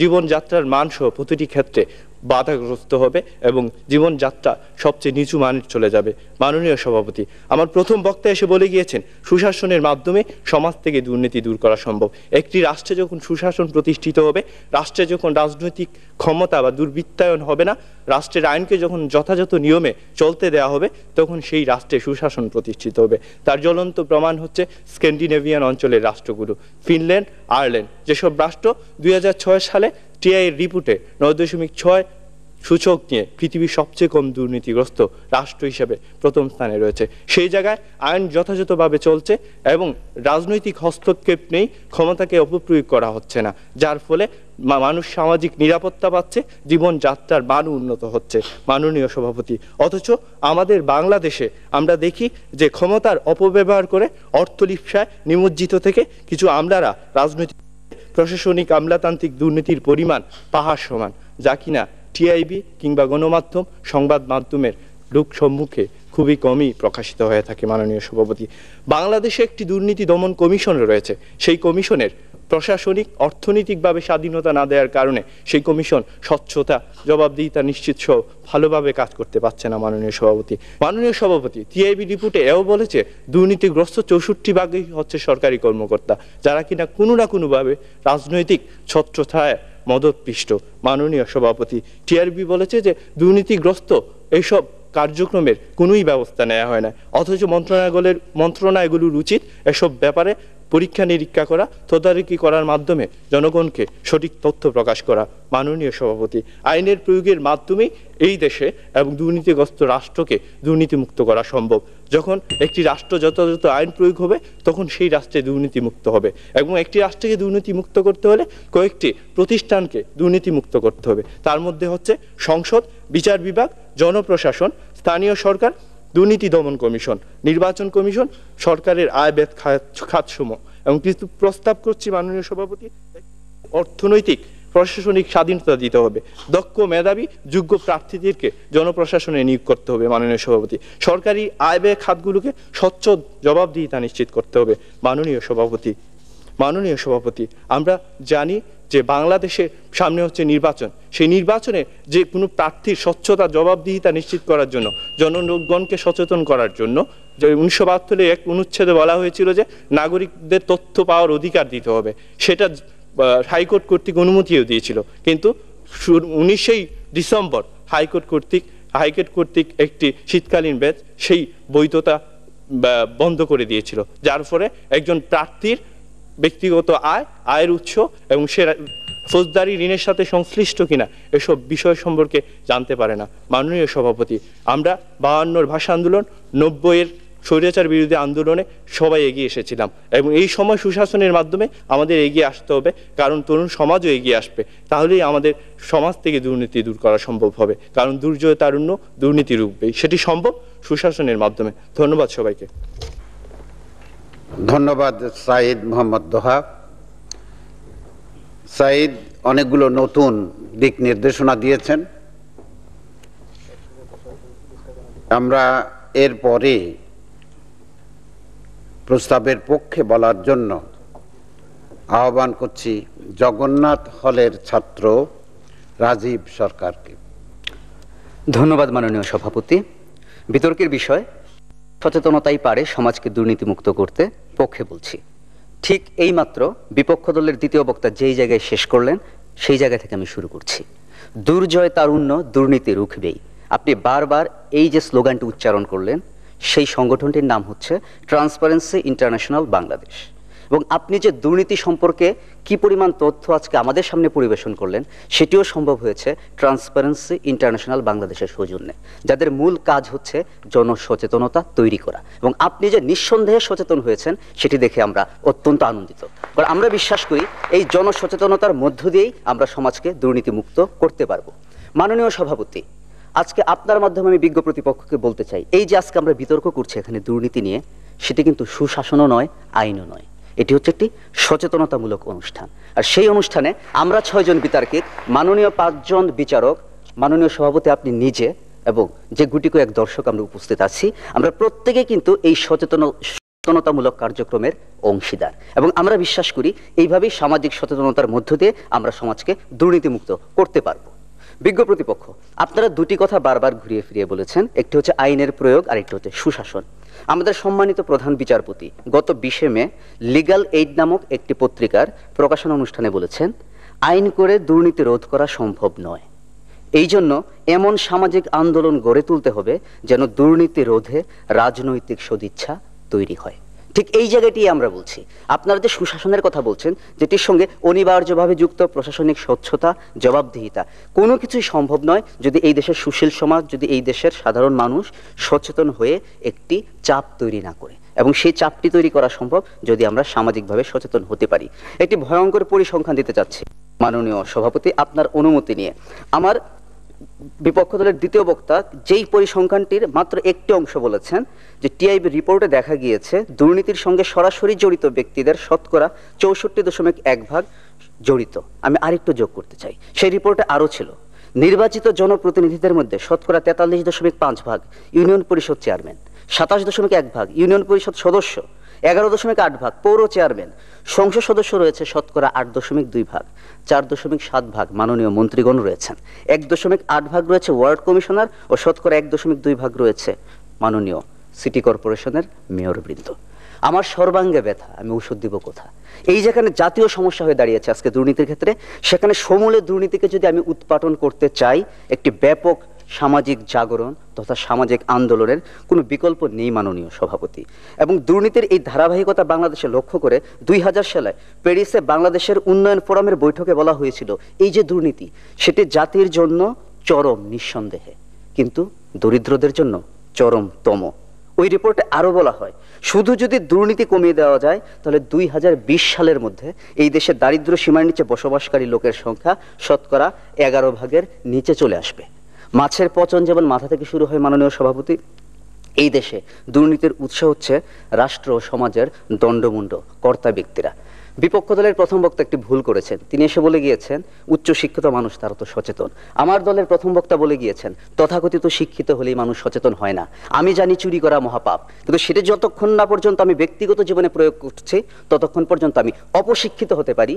জীবনযাত্রার মান সহ প্রতিটি ক্ষেত্রে বাধাগ্রস্ত হবে এবং জীবনযাত্রা সবচেয়ে নিচু মানের চলে যাবে। মাননীয় সভাপতি, আমার প্রথম বক্তা এসে বলে গিয়েছেন সুশাসনের মাধ্যমে সমাজ থেকে দুর্নীতি দূর করা সম্ভব। একটি রাষ্ট্রে যখন সুশাসন প্রতিষ্ঠিত হবে, রাষ্ট্রে যখন রাজনৈতিক ক্ষমতা বা দুর্বৃত্তায়ন হবে না, রাষ্ট্রের আইনকে যখন যথাযথ নিয়মে চলতে দেওয়া হবে, তখন সেই রাষ্ট্রে সুশাসন প্রতিষ্ঠিত হবে। তার জ্বলন্ত প্রমাণ হচ্ছে স্ক্যান্ডিনেভিয়ান অঞ্চলের রাষ্ট্রগুলো, ফিনল্যান্ড, আয়ারল্যান্ড, যেসব রাষ্ট্র 2006 সালে টিআই রিপোর্টে 9.6 সূচক নিয়ে পৃথিবীর সবচেয়ে কম দুর্নীতিগ্রস্ত রাষ্ট্র হিসেবে প্রথম স্থানে রয়েছে। সেই জায়গায় আইন যথাযথভাবে চলছে এবং রাজনৈতিক হস্তক্ষেপ নেই, ক্ষমতাকে অপপ্রয়োগ করা হচ্ছে না, যার ফলে মানুষ সামাজিক নিরাপত্তা পাচ্ছে, জীবনযাত্রার মান উন্নত হচ্ছে। মাননীয় সভাপতি, অথচ আমাদের বাংলাদেশে আমরা দেখি যে ক্ষমতার অপব্যবহার করে অর্থলিপ্সায় নিমজ্জিত থেকে কিছু আমলারা রাজনৈতিক প্রশাসনিক আমলাতান্ত্রিক দুর্নীতির পরিমাণ পাহাড় সমান, যা কিনা টিআইবি কিংবা গণমাধ্যম সংবাদ মাধ্যমের লোক সম্মুখে খুবই কমই প্রকাশিত হয়ে থাকে। মাননীয় সভাপতি, বাংলাদেশে একটি দুর্নীতি দমন কমিশন রয়েছে, সেই কমিশনের প্রশাসনিক অর্থনৈতিকভাবে স্বাধীনতা না দেওয়ার কারণে সেই কমিশন স্বচ্ছতা জবাবদিহিতা নিশ্চিত সহ ভালোভাবে কাজ করতে পারছে না। মাননীয় সভাপতি, টিআইবি রিপোর্টে এও বলেছে দুর্নীতিগ্রস্ত 64% হচ্ছে সরকারি কর্মকর্তা, যারা কিনা কোনো না কোনোভাবে রাজনৈতিক ছত্রছায়ায় মদতপিষ্ট। মাননীয় সভাপতি, টিআরবি বলেছে যে দুর্নীতিগ্রস্ত এইসব কার্যক্রমের কোনোই ব্যবস্থা নেওয়া হয় না, অথচ মন্ত্রণালয়গুলোর উচিত এসব ব্যাপারে পরীক্ষা নিরীক্ষা করা, তদারকি করার মাধ্যমে জনগণকে সঠিক তথ্য প্রকাশ করা। মাননীয় সভাপতি, আইনের প্রয়োগের মাধ্যমেই এই দেশে এবং দুর্নীতিগ্রস্ত রাষ্ট্রকে দুর্নীতিমুক্ত করা সম্ভব। যখন একটি রাষ্ট্র যথাযথ আইন প্রয়োগ হবে, তখন সেই রাষ্ট্রে দুর্নীতিমুক্ত হবে, এবং একটি রাষ্ট্রকে দুর্নীতিমুক্ত করতে হলে কয়েকটি প্রতিষ্ঠানকে দুর্নীতিমুক্ত করতে হবে। তার মধ্যে হচ্ছে সংসদ, বিচার বিভাগ, জনপ্রশাসন, স্থানীয় সরকার, দুর্নীতি দমন কমিশন, নির্বাচন কমিশন, সরকারের আয় ব্যয় খাতসমূহ এবং কিছু প্রস্তাব করছি মাননীয় সভাপতি, অর্থনৈতিক প্রশাসনিক স্বাধীনতা দিতে হবে, দক্ষ মেধাবী যোগ্য প্রার্থীদেরকে জনপ্রশাসনে নিয়োগ করতে হবে মাননীয় সভাপতি, সরকারি আয় ব্যয় খাতগুলোকে স্বচ্ছ জবাবদিহিতা নিশ্চিত করতে হবে মাননীয় সভাপতি। আমরা জানি যে বাংলাদেশের সামনে হচ্ছে নির্বাচন, সেই নির্বাচনে যে কোনো প্রার্থীর স্বচ্ছতা জবাবদিহিতা নিশ্চিত করার জন্য, জনগণকে সচেতন করার জন্য 1972 এক অনুচ্ছেদে বলা হয়েছিল যে নাগরিকদের তথ্য পাওয়ার অধিকার দিতে হবে, সেটা হাইকোর্ট কর্তৃক অনুমতিও দিয়েছিল, কিন্তু 19 ডিসেম্বর হাইকোর্ট কর্তৃক একটি শীতকালীন ব্যাচ সেই বৈধতা বন্ধ করে দিয়েছিল, যার ফলে একজন প্রার্থীর ব্যক্তিগত আয়ের উৎস এবং সে ফৌজদারি ঋণের সাথে সংশ্লিষ্ট কিনা এসব বিষয় সম্পর্কে জানতে পারে না। মাননীয় সভাপতি, আমরা 52 ভাষা আন্দোলন, 90 স্বৈরাচার বিরোধী আন্দোলনে সবাই এগিয়ে এসেছিলাম এবং এই সময় সুশাসনের মাধ্যমে আমাদের এগিয়ে আসতে হবে, কারণ তরুণ সমাজও এগিয়ে আসবে, তাহলেই আমাদের সমাজ থেকে দুর্নীতি দূর করা সম্ভব হবে, কারণ দুর্জয় তারুণ্য দুর্নীতি রুখবেই, সেটি সম্ভব সুশাসনের মাধ্যমে। ধন্যবাদ সবাইকে। ধন্যবাদ সাইদ মোহাম্মদ দোহা। সাইদ অনেকগুলো নতুন দিক নির্দেশনা দিয়েছেন। আমরা এরপরে প্রস্তাবের পক্ষে বলার জন্য আহ্বান করছি জগন্নাথ হলের ছাত্র রাজীব সরকারকে। ধন্যবাদ মাননীয় সভাপতি। বিতর্কের বিষয় সচেতনতাই পারে সমাজকে দুর্নীতিমুক্ত করতে, পক্ষে বলছি। ঠিক এইমাত্র বিপক্ষ দলের দ্বিতীয় বক্তা যেই জায়গায় শেষ করলেন সেই জায়গা থেকে আমি শুরু করছি। দুর্জয় তারুণ্য দুর্নীতি রুখবেই। আপনি বারবার এই যে স্লোগানটি উচ্চারণ করলেন, সেই সংগঠনটির নাম হচ্ছে ট্রান্সপারেন্সি ইন্টারন্যাশনাল বাংলাদেশ। এবং আপনি যে দুর্নীতি সম্পর্কে কি পরিমাণ তথ্য আজকে আমাদের সামনে পরিবেশন করলেন, সেটিও সম্ভব হয়েছে ট্রান্সপারেন্সি ইন্টারন্যাশনাল বাংলাদেশের সৌজন্যে, যাদের মূল কাজ হচ্ছে জনসচেতনতা তৈরি করা। এবং আপনি যে নিঃসন্দেহে সচেতন হয়েছেন সেটি দেখে আমরা অত্যন্ত আনন্দিত, কারণ আমরা বিশ্বাস করি এই জনসচেতনতার মধ্য দিয়েই আমরা সমাজকে দুর্নীতিমুক্ত করতে পারবো। মাননীয় সভাপতি, আজকে আপনার মাধ্যমে আমি বিজ্ঞ প্রতিপক্ষকে বলতে চাই, এই যে আজকে আমরা বিতর্ক করছি এখানে দুর্নীতি নিয়ে, সেটি কিন্তু সুশাসনও নয়, আইনও নয়, এটি হচ্ছে একটি সচেতনতামূলক অনুষ্ঠান। আর সেই অনুষ্ঠানে আমরা 6 জন বিতার্কিক, মাননীয় 5 জন বিচারক, মাননীয় সভাপতি আপনি নিজে এবং যে গুটি কয়েক দর্শক আমরা উপস্থিত আছি, আমরা প্রত্যেকে কিন্তু এই সচেতনতামূলক কার্যক্রমের অংশীদার এবং আমরা বিশ্বাস করি এইভাবেই সামাজিক সচেতনতার মধ্য দিয়ে আমরা সমাজকে দুর্নীতিমুক্ত করতে পারবো। বিজ্ঞ প্রতিপক্ষ, আপনারা দুটি কথা বারবার ঘুরিয়ে ফিরিয়ে বলেছেন, একটি হচ্ছে আইনের প্রয়োগ আর একটি হচ্ছে সুশাসন। আমাদের সম্মানিত প্রধান বিচারপতি গত 20 মে লিগ্যাল এইড নামক একটি পত্রিকার প্রকাশন অনুষ্ঠানে বলেছেন, আইন করে দুর্নীতি রোধ করা সম্ভব নয়, এই জন্য এমন সামাজিক আন্দোলন গড়ে তুলতে হবে যেন দুর্নীতি রোধে রাজনৈতিক সদিচ্ছা তৈরি হয়। ঠিক এই জায়গাটি আমরা বলছি। আপনারা যে সুশাসনের কথা বলছেন, যেটির সঙ্গে অনিবার্যভাবে যুক্ত প্রশাসনিক স্বচ্ছতা, জবাবদিহিতা, কোনো কিছুই সম্ভব নয় যদি এই দেশের সুশীল সমাজ, যদি এই দেশের সাধারণ মানুষ সচেতন হয়ে একটি চাপ তৈরি না করে। এবং সেই চাপটি তৈরি করা সম্ভব যদি আমরা সামাজিকভাবে সচেতন হতে পারি। একটি ভয়ঙ্কর পরিসংখ্যান দিতে চাচ্ছি মাননীয় সভাপতি, আপনার অনুমতি নিয়ে। আমার বিপক্ষ দলের দ্বিতীয় বক্তা যেই পরিসংখ্যানটির মাত্র একটি অংশ বলেছেন যে টিআইবি রিপোর্টে দেখা গিয়েছে দুর্নীতির সঙ্গে সরাসরি জড়িত ব্যক্তিদের শতকরা 64.1% জড়িত। আমি আরেকটু যোগ করতে চাই, সেই রিপোর্টে আরও ছিল নির্বাচিত জনপ্রতিনিধিদের মধ্যে শতকরা 43.5% ইউনিয়ন পরিষদ চেয়ারম্যান, 27.1% ইউনিয়ন পরিষদ সদস্য, 11.8% পৌর চেয়ারম্যান, সংসদ সদস্য রয়েছে শতকরা 8.2%, 4.7% মাননীয় মন্ত্রীগণ রয়েছেন, 1.8% রয়েছে ওয়ার্ড কমিশনার ও শতকরা 1.2% রয়েছে মাননীয় সিটি কর্পোরেশনের মেয়রবৃন্দ। আমার সর্বাঙ্গে ব্যথা, আমি ঔষধ দিব কোথা? এই যেখানে জাতীয় সমস্যা হয়ে দাঁড়িয়েছে আজকে দুর্নীতির ক্ষেত্রে, সেখানে সমূলে দুর্নীতিকে যদি আমি উৎপাটন করতে চাই, একটি ব্যাপক সামাজিক জাগরণ তথা সামাজিক আন্দোলনের কোনো বিকল্প নেই মাননীয় সভাপতি। এবং দুর্নীতির এই ধারাবাহিকতা বাংলাদেশে লক্ষ্য করে 2000 সালে প্যারিসে বাংলাদেশের উন্নয়ন ফোরামের বৈঠকে বলা হয়েছিল এই যে দুর্নীতি, সেটি জাতির জন্য চরম নিঃসন্দেহে, কিন্তু দরিদ্রদের জন্য চরমতম। ওই রিপোর্টে আরো বলা হয় শুধু যদি দুর্নীতি কমিয়ে দেওয়া যায় তাহলে 2020 সালের মধ্যে এই দেশে দারিদ্র্য সীমার নিচে বসবাসকারী লোকের সংখ্যা শতকরা 11% নিচে চলে আসবে। মাছের পচন যেমন মাথা থেকে শুরু হয় মাননীয় সভাপতি, এই দেশে দুর্নীতির উৎস হচ্ছে রাষ্ট্র ও সমাজের দণ্ডমুণ্ড কর্তা ব্যক্তিরা। বিপক্ষ দলের প্রথম বক্তা একটি ভুল করেছেন, তিনি এসে বলে গিয়েছেন উচ্চ শিক্ষিত মানুষ তারা তো সচেতন। আমার দলের প্রথম বক্তা বলে গিয়েছেন তথাকথিত শিক্ষিত হলেই মানুষ সচেতন হয় না। আমি জানি চুরি করা মহাপাপ, কিন্তু সেটা যতক্ষণ না পর্যন্ত আমি ব্যক্তিগত জীবনে প্রয়োগ করছি ততক্ষণ পর্যন্ত আমি অপশিক্ষিত হতে পারি,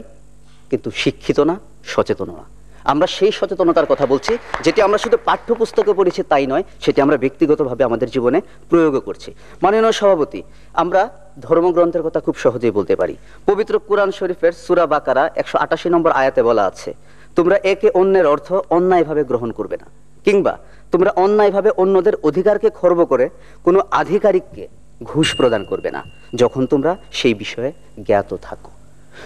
কিন্তু শিক্ষিত না, সচেতন না। আমরা সেই সচেতনতার কথা বলছি যেটি আমরা শুধু পাঠ্যপুস্তকে পড়েছি তাই নয়, সেটি আমরা ব্যক্তিগতভাবে আমাদের জীবনে প্রয়োগও করছি। মাননীয় সভাপতি, আমরা ধর্মগ্রন্থের কথা খুব সহজেই বলতে পারি। পবিত্র কুরআন শরীফের সূরা বাকারা 188 নম্বর আয়াতে বলা আছে, তোমরা একে অন্যের অর্থ অন্যায়ভাবে গ্রহণ করবে না, কিংবা তোমরা অন্যায়ভাবে অন্যদের অধিকারকে খর্ব করে কোনো আধিকারিককে ঘুষ প্রদান করবে না যখন তোমরা সেই বিষয়ে জ্ঞাত থাকো।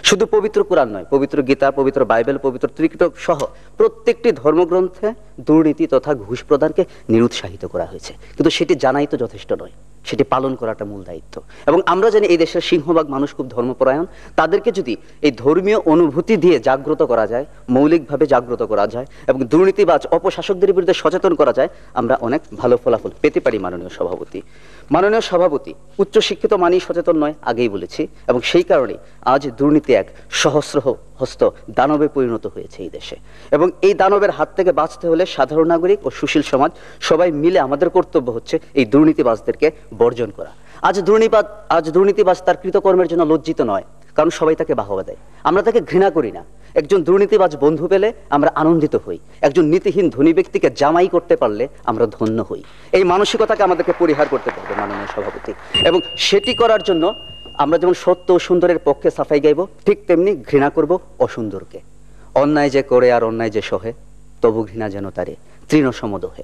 শুধু পবিত্র কুরআন নয়, পবিত্র গীতা, পবিত্র বাইবেল, পবিত্র ত্রিপিটক সহ প্রত্যেকটি ধর্মগ্রন্থে দুর্নীতি তথা ঘুষ প্রদানকে নিরুৎসাহিত করা হয়েছে, কিন্তু সেটি জানাই তো যথেষ্ট নয়, সেটি পালন করাটা মূল দায়িত্ব। এবং আমরা জানি এই দেশের সিংহভাগ মানুষ খুব ধর্মপরায়ণ, তাদেরকে যদি এই ধর্মীয় অনুভূতি দিয়ে জাগ্রত করা যায়, মৌলিকভাবে জাগ্রত করা যায় এবং দুর্নীতিবাজ অপশাসকদের বিরুদ্ধে সচেতন করা যায়, আমরা অনেক ভালো ফলাফল পেতে পারি। মাননীয় সভাপতি, উচ্চশিক্ষিত মানেই সচেতন নয়, আগেই বলেছি, এবং সেই কারণে আজ দুর্নীতি এক সহস্র হস্ত দানবে পরিণত হয়েছে এই দেশে। এবং এই দানবের হাত থেকে বাঁচতে হলে সাধারণ নাগরিক ও সুশীল সমাজ সবাই মিলে আমাদের কর্তব্য হচ্ছে এই দুর্নীতিবাজদেরকে বর্জন করা। আজ দুর্নীতিবাজ তার কৃতকর্মের জন্য লজ্জিত নয়, কারণ সবাই তাকে বাহবা দেয়। আমরা তাকে ঘৃণা করি না। একজন দুর্নীতিবাজ বন্ধু পেলে আমরা আনন্দিত হই, একজন নীতিহীন ধনী ব্যক্তিকে জামাই করতে পারলে আমরা ধন্য হই। এই মানসিকতাকে আমাদেরকে পরিহার করতে পারবে মাননীয় সভাপতি, এবং সেটি করার জন্য আমরা যেমন সত্য ও সুন্দরের পক্ষে সাফাই গাইব, ঠিক তেমনি ঘৃণা করব অসুন্দরকে। অন্যায় যে করে আর অন্যায় যে সহে, তবু ঘৃণা যেন তারে তৃণ সমদহে।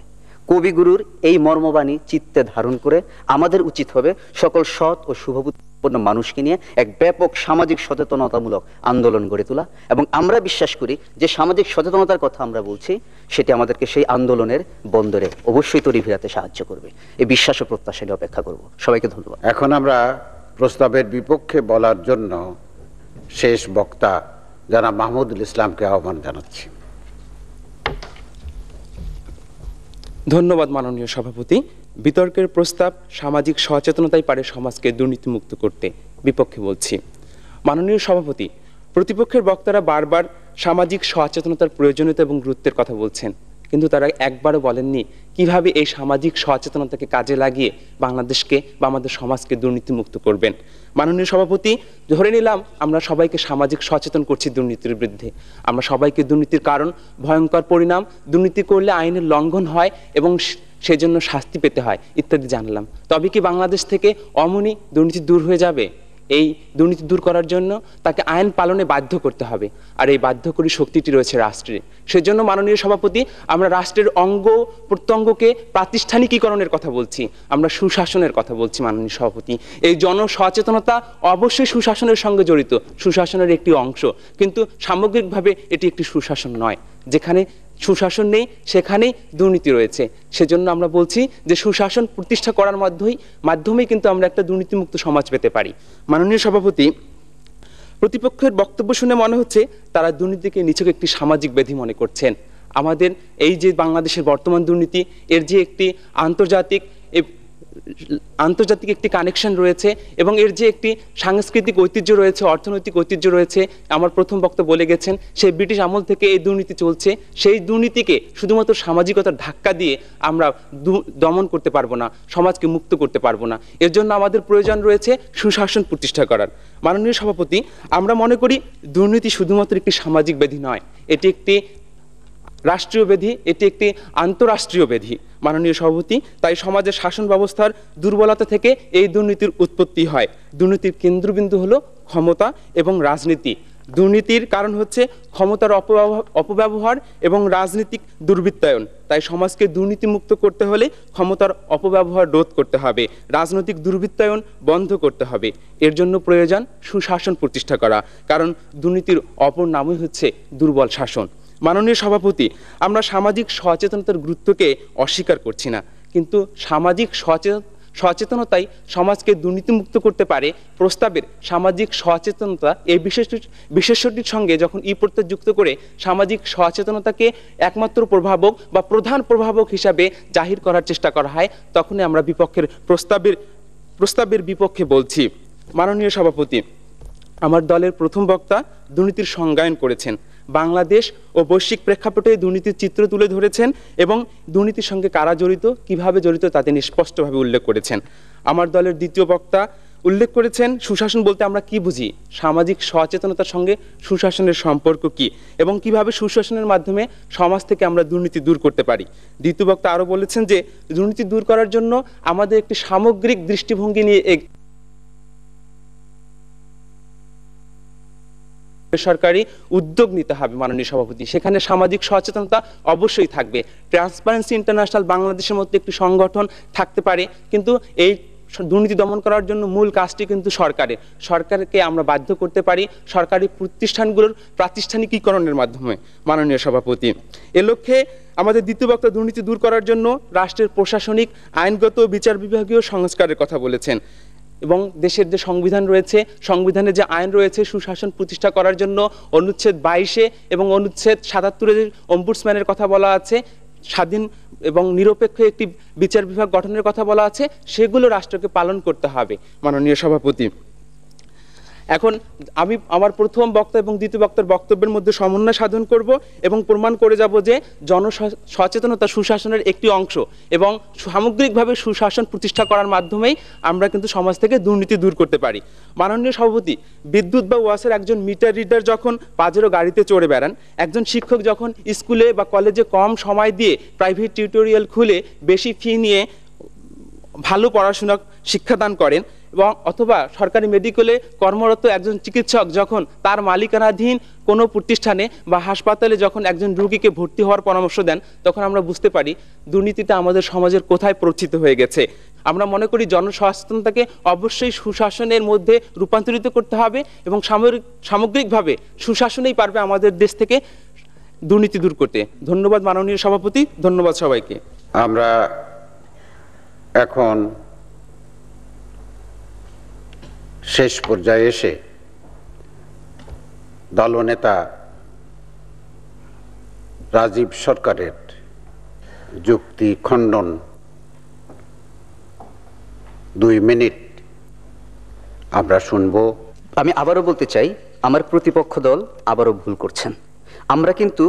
কবিগুরুর এই মর্মবাণী চিত্তে ধারণ করে আমাদের উচিত হবে সকল সৎ ও শুভবুদ্ধিপূর্ণ মানুষকে নিয়ে এক ব্যাপক সামাজিক সচেতনতামূলক আন্দোলন গড়ে তোলা। এবং আমরা বিশ্বাস করি যে সামাজিক সচেতনতার কথা আমরা বলছি, সেটি আমাদেরকে সেই আন্দোলনের বন্দরে অবশ্যই তরি ভিড়াতে সাহায্য করবে। এই বিশ্বাস ও প্রত্যাশা নিয়ে অপেক্ষা করব। সবাইকে ধন্যবাদ। এখন আমরা প্রস্তাবের বিপক্ষে বলার জন্য শেষ বক্তা জনাব মাহমুদুল ইসলামকে আহ্বান জানাচ্ছি। ধন্যবাদ মাননীয় সভাপতি। বিতর্কের প্রস্তাব সামাজিক সচেতনতাই পারে সমাজকে দুর্নীতিমুক্ত করতে, বিপক্ষে বলছি। মাননীয় সভাপতি, প্রতিপক্ষের বক্তারা বারবার সামাজিক সচেতনতার প্রয়োজনীয়তা এবং গুরুত্বের কথা বলছেন, কিন্তু তারা একবারও বলেননি কিভাবে এই সামাজিক সচেতনতাকে কাজে লাগিয়ে বাংলাদেশকে বা আমাদের সমাজকে দুর্নীতিমুক্ত করবেন। মাননীয় সভাপতি, ধরে নিলাম আমরা সবাইকে সামাজিক সচেতন করছি দুর্নীতির বিরুদ্ধে, আমরা সবাইকে দুর্নীতির কারণ, ভয়ঙ্কর পরিণাম, দুর্নীতি করলে আইনের লঙ্ঘন হয় এবং সেজন্য শাস্তি পেতে হয় ইত্যাদি জানলাম। তবে কি বাংলাদেশ থেকে অমনি দুর্নীতি দূর হয়ে যাবে? এই দুর্নীতি দূর করার জন্য তাকে আইন পালনে বাধ্য করতে হবে, আর এই বাধ্যকরী শক্তিটি রয়েছে রাষ্ট্রে। সেজন্য মাননীয় সভাপতি, আমরা রাষ্ট্রের অঙ্গ প্রত্যঙ্গকে প্রাতিষ্ঠানিকীকরণের কথা বলছি, আমরা সুশাসনের কথা বলছি। মাননীয় সভাপতি, এই জনসচেতনতা অবশ্যই সুশাসনের সঙ্গে জড়িত, সুশাসনের একটি অংশ, কিন্তু সামগ্রিকভাবে এটি একটি সুশাসন নয়। যেখানে সুশাসন নেই সেখানেই দুর্নীতি রয়েছে। সেজন্য আমরা বলছি যে সুশাসন প্রতিষ্ঠা করার মাধ্যমেই কিন্তু আমরা একটা দুর্নীতিমুক্ত সমাজ পেতে পারি। মাননীয় সভাপতি, প্রতিপক্ষের বক্তব্য শুনে মনে হচ্ছে তারা দুর্নীতিকে নিছক একটি সামাজিক ব্যাধি মনে করছেন। আমাদের এই যে বাংলাদেশের বর্তমান দুর্নীতি, এর যে একটি আন্তর্জাতিক একটি কানেকশন রয়েছে এবং এর যে একটি সাংস্কৃতিক ঐতিহ্য রয়েছে, অর্থনৈতিক ঐতিহ্য রয়েছে, আমার প্রথম বক্তব্য বলে গেছেন সেই ব্রিটিশ আমল থেকে এই দুর্নীতি চলছে। সেই দুর্নীতিকে শুধুমাত্র সামাজিকতার ধাক্কা দিয়ে আমরা দমন করতে পারবো না, সমাজকে মুক্ত করতে পারবো না। এর জন্য আমাদের প্রয়োজন রয়েছে সুশাসন প্রতিষ্ঠা করার। মাননীয় সভাপতি, আমরা মনে করি দুর্নীতি শুধুমাত্র একটি সামাজিক ব্যাধি নয়, এটি একটি রাষ্ট্রীয় ব্যাধি, এটি একটি আন্তঃরাষ্ট্রীয় ব্যাধি। মাননীয় সভাপতি, তাই সমাজের শাসন ব্যবস্থার দুর্বলতা থেকে এই দুর্নীতির উৎপত্তি হয়। দুর্নীতির কেন্দ্রবিন্দু হলো ক্ষমতা এবং রাজনীতি। দুর্নীতির কারণ হচ্ছে ক্ষমতার অপব্যবহার এবং রাজনৈতিক দুর্বৃত্তায়ন। তাই সমাজকে দুর্নীতিমুক্ত করতে হলে ক্ষমতার অপব্যবহার রোধ করতে হবে, রাজনৈতিক দুর্বৃত্তায়ন বন্ধ করতে হবে। এর জন্য প্রয়োজন সুশাসন প্রতিষ্ঠা করা, কারণ দুর্নীতির অপর নামই হচ্ছে দুর্বল শাসন। মাননীয় সভাপতি, আমরা সামাজিক সচেতনতার গুরুত্বকে অস্বীকার করছি না, কিন্তু সামাজিক সচেতনতাই সমাজকে দুর্নীতিমুক্ত করতে পারে প্রস্তাবের সামাজিক সচেতনতা এই বিশেষটির সঙ্গে যখন প্রত্যয় যুক্ত করে সামাজিক সচেতনতাকে একমাত্র প্রভাবক বা প্রধান প্রভাবক হিসাবে জাহির করার চেষ্টা করা হয়, তখনই আমরা প্রস্তাবের বিপক্ষে বলছি। মাননীয় সভাপতি, আমার দলের প্রথম বক্তা দুর্নীতির সংজ্ঞায়ন করেছেন, বাংলাদেশ ও বৈশ্বিক প্রেক্ষাপটে দুর্নীতির চিত্র তুলে ধরেছেন এবং দুর্নীতির সঙ্গে কারা জড়িত, কিভাবে জড়িত তা তিনি স্পষ্টভাবে উল্লেখ করেছেন। আমার দলের দ্বিতীয় বক্তা উল্লেখ করেছেন সুশাসন বলতে আমরা কি বুঝি, সামাজিক সচেতনতার সঙ্গে সুশাসনের সম্পর্ক কি এবং কিভাবে সুশাসনের মাধ্যমে সমাজ থেকে আমরা দুর্নীতি দূর করতে পারি। দ্বিতীয় বক্তা আরো বলেছেন যে দুর্নীতি দূর করার জন্য আমাদের একটি সামগ্রিক দৃষ্টিভঙ্গি নিয়ে সরকারি উদ্যোগ নিতে হবে মাননীয় সভাপতি, সেখানে সামাজিক সচেতনতা অবশ্যই থাকবে। ট্রান্সপারেন্সি ইন্টারন্যাশনাল বাংলাদেশের মধ্যে একটি সংগঠন থাকতে পারে, কিন্তু এই দুর্নীতি দমন করার জন্য মূল কাজটি কিন্তু সরকারকে আমরা বাধ্য করতে পারি সরকারি প্রতিষ্ঠানগুলোর প্রাতিষ্ঠানিকীকরণের মাধ্যমে। মাননীয় সভাপতি, এ লক্ষ্যে আমাদের দ্বিতীয় বক্তা দুর্নীতি দূর করার জন্য রাষ্ট্রের প্রশাসনিক, আইনগত, বিচার বিভাগীয় সংস্কারের কথা বলেছেন এবং দেশের যে সংবিধান রয়েছে, সংবিধানে যে আইন রয়েছে সুশাসন প্রতিষ্ঠা করার জন্য অনুচ্ছেদ 22 এবং অনুচ্ছেদ 77 অম্বুডসম্যানের কথা বলা আছে, স্বাধীন এবং নিরপেক্ষ একটি বিচার বিভাগ গঠনের কথা বলা আছে, সেগুলো রাষ্ট্রকে পালন করতে হবে। মাননীয় সভাপতি, এখন আমি আমার প্রথম বক্তা এবং দ্বিতীয় বক্তার বক্তব্যের মধ্যে সমন্বয় সাধন করব এবং প্রমাণ করে যাব যে জনসচেতনতা সুশাসনের একটি অংশ এবং সামগ্রিকভাবে সুশাসন প্রতিষ্ঠা করার মাধ্যমেই আমরা কিন্তু সমাজ থেকে দুর্নীতি দূর করতে পারি। মাননীয় সভাপতি, বিদ্যুৎ বা ওয়াসের একজন মিটার রিডার যখন পাজেরো গাড়িতে চড়ে বেড়ান, একজন শিক্ষক যখন স্কুলে বা কলেজে কম সময় দিয়ে প্রাইভেট টিউটোরিয়াল খুলে বেশি ফি নিয়ে ভালো পড়াশোনা শিক্ষাদান করেন এবং অথবা সরকারি মেডিকেলে কর্মরত একজন চিকিৎসক যখন তার মালিকানাধীন কোনো প্রতিষ্ঠানে বা হাসপাতালে যখন একজন রোগীকে ভর্তি হওয়ার পরামর্শ দেন, তখন আমরা বুঝতে পারি দুর্নীতিটা আমাদের সমাজের কোথায় প্রচিত হয়ে গেছে। আমরা মনে করি জনসচেতনতাকে অবশ্যই সুশাসনের মধ্যে রূপান্তরিত করতে হবে এবং সামগ্রিকভাবে সুশাসনেই পারবে আমাদের দেশ থেকে দুর্নীতি দূর করতে। ধন্যবাদ মাননীয় সভাপতি, ধন্যবাদ সবাইকে। আমরা এখন শেষ পর্যায়ে এসে দলনেতা রাজীব সরকারের যুক্তি খণ্ডন 2 মিনিট আমরা শুনব। আমি আবারও বলতে চাই, আমার প্রতিপক্ষ দল আবারও ভুল করছেন। আমরা কিন্তু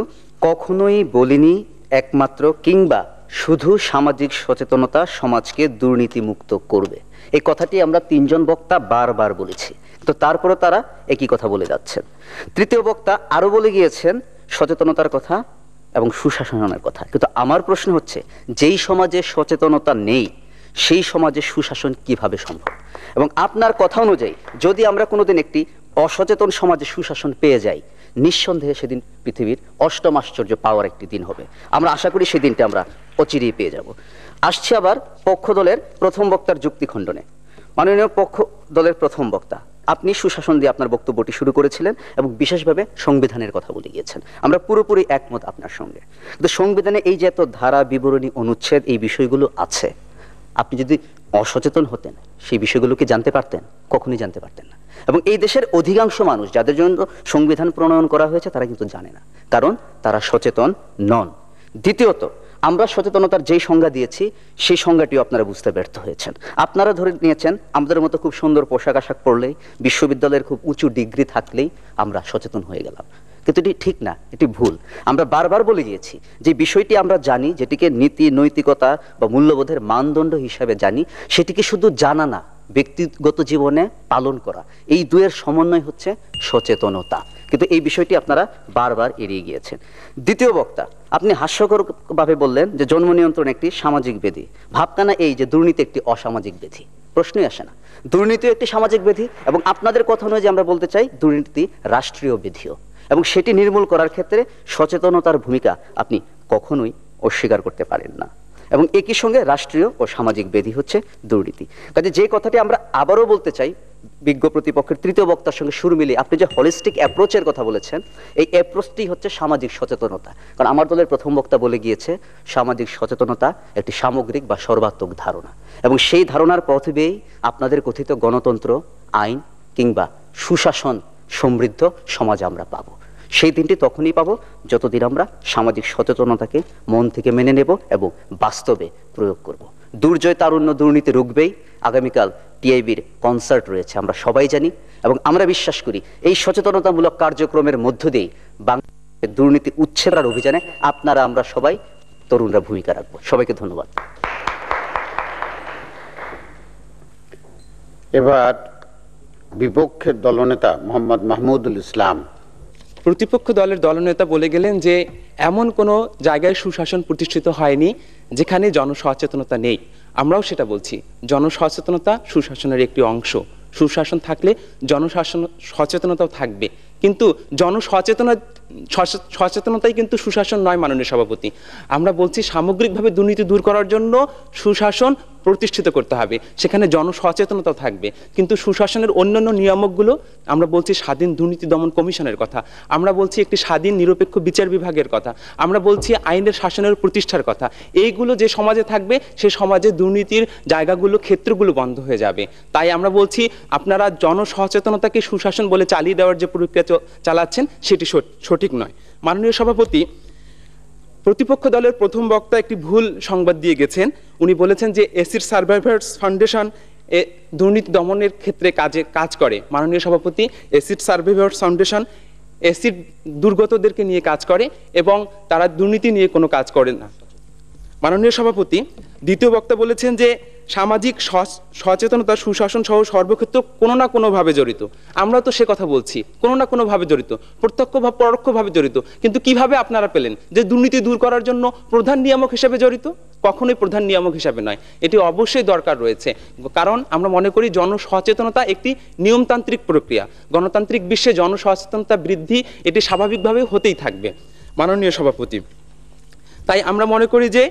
কখনোই বলিনি একমাত্র কিংবা শুধু সামাজিক সচেতনতা সমাজকে দুর্নীতিমুক্ত করবে। এই কথাটি আমরা 3 জন বক্তা বারবার বলেছি, তো তারপরও তারা একই কথা বলে যাচ্ছেন। তৃতীয় বক্তা আরো বলে গিয়েছেন সচেতনতার কথা এবং সুশাসনের কথা, কিন্তু আমার প্রশ্ন হচ্ছে যেই সমাজে সচেতনতা নেই সেই সমাজে সুশাসন কিভাবে সম্ভব? এবং আপনার কথা অনুযায়ী যদি আমরা কোনোদিন একটি অসচেতন সমাজে সুশাসন পেয়ে যাই, নিঃসন্দেহে সেদিন পৃথিবীর 8ম আশ্চর্য পাওয়ার একটি দিন হবে। আমরা আশা করি সেই দিনটা আমরা অচিরেই পেয়ে যাব। আসছি আবার পক্ষ দলের প্রথম বক্তার যুক্তি খণ্ডনে। মাননীয় পক্ষ দলের প্রথম বক্তা, আপনি সুশাসন দিয়ে আপনার বক্তব্যটি শুরু করেছিলেন এবং বিশেষভাবে সংবিধানের কথা বলে গিয়েছেন। আমরা পুরোপুরি একমত আপনার সঙ্গে, কিন্তু সংবিধানে এই যে এত ধারা, বিবরণী, অনুচ্ছেদ, এই বিষয়গুলো আছে, আপনি যদি অসচেতন হতেন সেই বিষয়গুলো কি জানতে পারতেন? কখনোই জানতে পারতেন না। এবং এই দেশের অধিকাংশ মানুষ যাদের জন্য সংবিধান প্রণয়ন করা হয়েছে তারা কিন্তু জানে না, কারণ তারা সচেতন নন। দ্বিতীয়ত, আমরা সচেতনতার যেই সংজ্ঞা দিয়েছি সেই সংজ্ঞাটিও আপনারা বুঝতে ব্যর্থ হয়েছেন। আপনারা ধরে নিয়েছেন আমাদের মতো খুব সুন্দর পোশাক আশাক পরলেই, বিশ্ববিদ্যালয়ের খুব উঁচু ডিগ্রি থাকলেই আমরা সচেতন হয়ে গেলাম, কিন্তু এটি ঠিক না, এটি ভুল। আমরা বারবার বলে গিয়েছি যে বিষয়টি আমরা জানি, যেটিকে নীতি, নৈতিকতা বা মূল্যবোধের মানদণ্ড হিসাবে জানি, সেটিকে শুধু জানা না, ব্যক্তিগত জীবনে পালন করা, এই দুয়ের সমন্বয় হচ্ছে সচেতনতা। কিন্তু এই বিষয়টি আপনারা বারবার এড়িয়ে গিয়েছেন। দ্বিতীয় বক্তা, আপনি হাস্যকরভাবে বললেন যে জন্ম নিয়ন্ত্রণ একটি সামাজিক ব্যাধি। ভাবতা না এই যে দুর্নীতি একটি অসামাজিক ব্যাধি? প্রশ্নই আসে না। দুর্নীতিও একটি সামাজিক ব্যাধি এবং আপনাদের কথা অনুযায়ী আমরা বলতে চাই দুর্নীতি রাষ্ট্রীয় ব্যাধিও, এবং সেটি নির্মূল করার ক্ষেত্রে সচেতনতার ভূমিকা আপনি কখনোই অস্বীকার করতে পারেন না। এবং একই সঙ্গে রাষ্ট্রীয় ও সামাজিক ব্যাধি হচ্ছে দুর্নীতি। কাজে যে কথাটি আমরা আবারও বলতে চাই, বিজ্ঞ প্রতিপক্ষের তৃতীয় বক্তার সঙ্গে সুর মিলিয়ে আপনি যে হলিস্টিক অ্যাপ্রোচের কথা বলেছেন, এই অ্যাপ্রোচটি হচ্ছে সামাজিক সচেতনতা। কারণ আমার দলের প্রথম বক্তা বলে গিয়েছে সামাজিক সচেতনতা একটি সামগ্রিক বা সর্বাত্মক ধারণা, এবং সেই ধারণার পথ বেয়েই আপনাদের কথিত গণতন্ত্র, আইন কিংবা সুশাসন সমৃদ্ধ সমাজ আমরা পাবো। সেই দিনটি তখনই পাবো যতদিন আমরা সামাজিক সচেতনতাকে মন থেকে মেনে নেব এবং বাস্তবে প্রয়োগ করব। দুর্জয় তারুণ্য দুর্নীতি রুখবেই আগামীকাল টিআইবির কনসার্ট রয়েছে, আমরা সবাই জানি, এবং আমরা বিশ্বাস করি এই সচেতনতামূলক কার্যক্রমের মধ্য দিয়েই বাংলাদেশের দুর্নীতি উচ্ছেদের অভিযানে আপনারা আমরা সবাই তরুণরা ভূমিকা রাখবো। সবাইকে ধন্যবাদ। এবার বিপক্ষের দলনেতা মোহাম্মদ মাহমুদুল ইসলাম। প্রতিপক্ষ দলের দলনেতা বলে গেলেন যে এমন কোনো জায়গায় সুশাসন প্রতিষ্ঠিত হয়নি যেখানে জনসচেতনতা নেই। আমরাও সেটা বলছি, জনসচেতনতা সুশাসনের একটি অংশ। সুশাসন থাকলে সচেতনতাও থাকবে, কিন্তু সচেতনতাই কিন্তু সুশাসন নয় মাননীয় সভাপতি। আমরা বলছি সামগ্রিকভাবে দুর্নীতি দূর করার জন্য সুশাসন প্রতিষ্ঠিত করতে হবে, সেখানে জনসচেতনতাও থাকবে, কিন্তু সুশাসনের অন্যান্য নিয়ামকগুলো, আমরা বলছি স্বাধীন দুর্নীতি দমন কমিশনের কথা, আমরা বলছি একটি স্বাধীন নিরপেক্ষ বিচার বিভাগের কথা, আমরা বলছি আইনের শাসনের প্রতিষ্ঠার কথা। এইগুলো যে সমাজে থাকবে সে সমাজে দুর্নীতির জায়গাগুলো, ক্ষেত্রগুলো বন্ধ হয়ে যাবে। তাই আমরা বলছি আপনারা জনসচেতনতাকে সুশাসন বলে চালিয়ে দেওয়ার যে প্রক্রিয়া চালাচ্ছেন সেটি সঠিক নয়। মাননীয় সভাপতি, প্রতিপক্ষ দলের প্রথম বক্তা একটি ভুল সংবাদ দিয়ে গেছেন। উনি বলেছেন যে এসিড সার্ভাইভার্স ফাউন্ডেশন দুর্নীতি দমনের ক্ষেত্রে কাজ করে। মাননীয় সভাপতি, এসিড সার্ভাইভার্স ফাউন্ডেশন এসিড দুর্গতদেরকে নিয়ে কাজ করে এবং তারা দুর্নীতি নিয়ে কোনো কাজ করে না। মাননীয় সভাপতি, দ্বিতীয় বক্তা বলেছেন যে সামাজিক সচেতনতা সুশাসন সহ সর্বক্ষেত্রে কোনো না কোনোভাবে জড়িত। আমরা তো সে কথা বলছি, কোনো না কোনোভাবে জড়িত, প্রত্যক্ষ বা পরোক্ষভাবে জড়িত। কিন্তু কিভাবে আপনারা পেলেন যে দুর্নীতি দূর করার জন্য প্রধান নিয়ামক হিসেবে জড়িত? কখনোই প্রধান নিয়ামক হিসাবে নয়, এটি অবশ্যই দরকার রয়েছে। কারণ আমরা মনে করি জনসচেতনতা একটি নিয়মতান্ত্রিক প্রক্রিয়া। গণতান্ত্রিক বিশ্বে জনসচেতনতা বৃদ্ধি এটি স্বাভাবিকভাবে হতেই থাকবে। মাননীয় সভাপতি, তাই আমরা মনে করি যে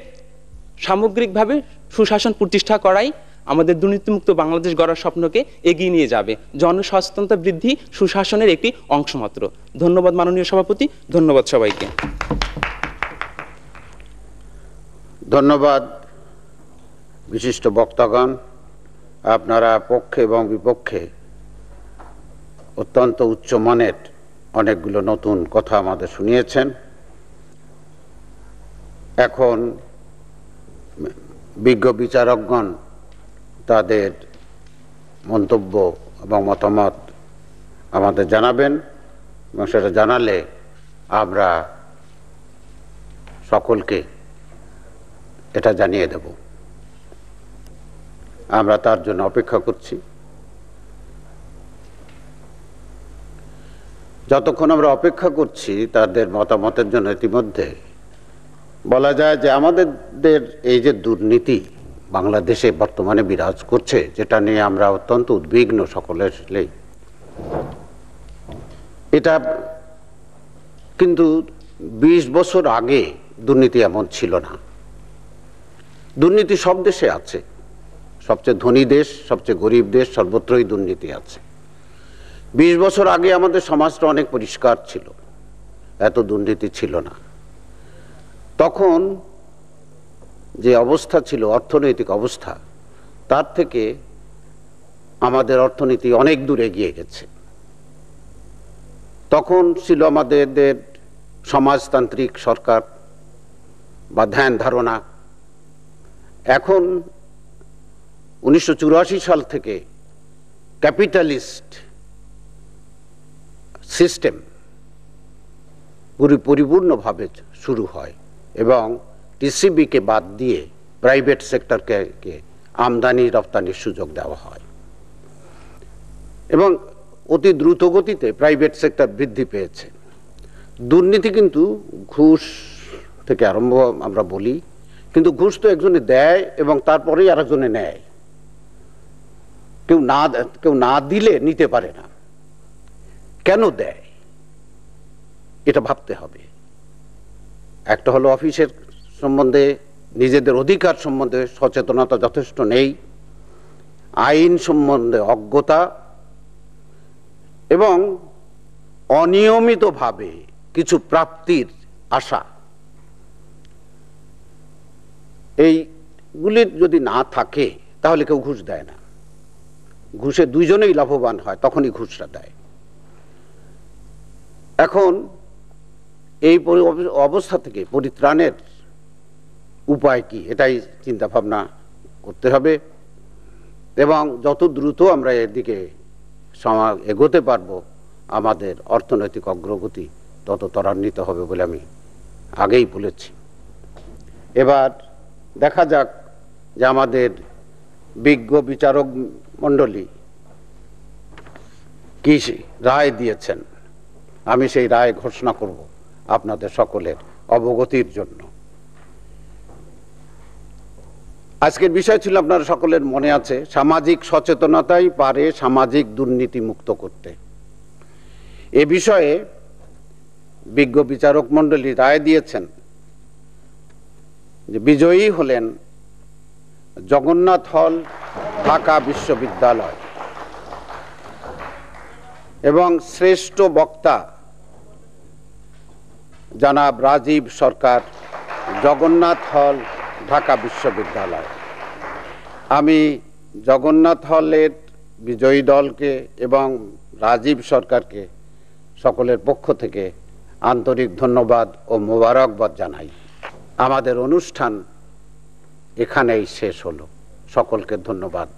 সামগ্রিকভাবে সুশাসন প্রতিষ্ঠা করাই আমাদের দুর্নীতিমুক্ত বাংলাদেশ গড়ার স্বপ্নকে এগিয়ে নিয়ে যাবে। জনসচেতনতা বৃদ্ধি সুশাসনের একটি অংশ মাত্র। ধন্যবাদ মাননীয় সভাপতি, ধন্যবাদ সবাইকে। ধন্যবাদ বিশিষ্ট বক্তাগণ। আপনারা পক্ষে এবং বিপক্ষে অত্যন্ত উচ্চমানের অনেকগুলো নতুন কথা আমাদের শুনিয়েছেন। এখন বিজ্ঞ বিচারকগণ তাদের মন্তব্য এবং মতামত আমাদের জানাবেন, এবং সেটা জানালে আমরা সকলকে এটা জানিয়ে দেব। আমরা তার জন্য অপেক্ষা করছি। যতক্ষণ আমরা অপেক্ষা করছি তাদের মতামতের জন্য, ইতিমধ্যে বলা যায় যে আমাদের এই যে দুর্নীতি বাংলাদেশে বর্তমানে বিরাজ করছে, যেটা নিয়ে আমরা অত্যন্ত উদ্বিগ্ন সকলের, এটা কিন্তু 20 বছর আগে দুর্নীতি এমন ছিল না। দুর্নীতি সব দেশে আছে, সবচেয়ে ধনী দেশ, সবচেয়ে গরিব দেশ, সর্বত্রই দুর্নীতি আছে। 20 বছর আগে আমাদের সমাজটা অনেক পরিষ্কার ছিল, এত দুর্নীতি ছিল না। তখন যে অবস্থা ছিল, অর্থনৈতিক অবস্থা, তার থেকে আমাদের অর্থনীতি অনেক দূর এগিয়ে গেছে। তখন ছিল আমাদের সমাজতান্ত্রিক সরকার বা ধ্যান ধারণা। এখন 1984 সাল থেকে ক্যাপিটালিস্ট সিস্টেম পরিপূর্ণভাবে শুরু হয় এবং টিসিবিকে বাদ দিয়ে প্রাইভেট সেক্টরকে আমদানি রপ্তানির সুযোগ দেওয়া হয়, এবং অতি দ্রুত গতিতে প্রাইভেট সেক্টর বৃদ্ধি পেয়েছে। দুর্নীতি কিন্তু ঘুষ থেকে আরম্ভ আমরা বলি, কিন্তু ঘুষ তো একজনে দেয় এবং তারপরেই আরেকজনে নেয়। কেউ না দিলে নিতে পারে না। কেন দেয় এটা ভাবতে হবে। একটা হলো অফিসের সম্বন্ধে, নিজেদের অধিকার সম্বন্ধে সচেতনতা যথেষ্ট নেই, আইন সম্বন্ধে অজ্ঞতা এবং অনিয়মিতভাবে কিছু প্রাপ্তির আশা, এইগুলির যদি না থাকে তাহলে কেউ ঘুষ দেয় না। ঘুষে দুইজনেই লাভবান হয়, তখনই ঘুষটা দেয়। এখন এই অবস্থা থেকে পরিত্রাণের উপায় কি, এটাই চিন্তা ভাবনা করতে হবে এবং যত দ্রুত আমরা এদিকে এগোতে পারবো আমাদের অর্থনৈতিক অগ্রগতি তত ত্বরান্বিত হবে বলে আমি আগেই বলেছি। এবার দেখা যাক যে আমাদের বিজ্ঞ বিচারক মণ্ডলী কি রায় দিয়েছেন। আমি সেই রায় ঘোষণা করব আপনাদের সকলের অবগতির জন্য। আজকের বিষয় ছিল, আপনারা সকলের মনে আছে, সামাজিক সচেতনতাই পারে সামাজিক দুর্নীতি মুক্ত করতে। এ বিষয়ে বিজ্ঞ বিচারক মণ্ডলী রায় দিয়েছেন যে বিজয়ী হলেন জগন্নাথ হল, ঢাকা বিশ্ববিদ্যালয় এবং শ্রেষ্ঠ বক্তা জনাব রাজীব সরকার, জগন্নাথ হল, ঢাকা বিশ্ববিদ্যালয়। আমি জগন্নাথ হলের বিজয়ী দলকে এবং রাজীব সরকারকে সকলের পক্ষ থেকে আন্তরিক ধন্যবাদ ও মোবারকবাদ জানাই। আমাদের অনুষ্ঠান এখানেই শেষ হলো। সকলকে ধন্যবাদ।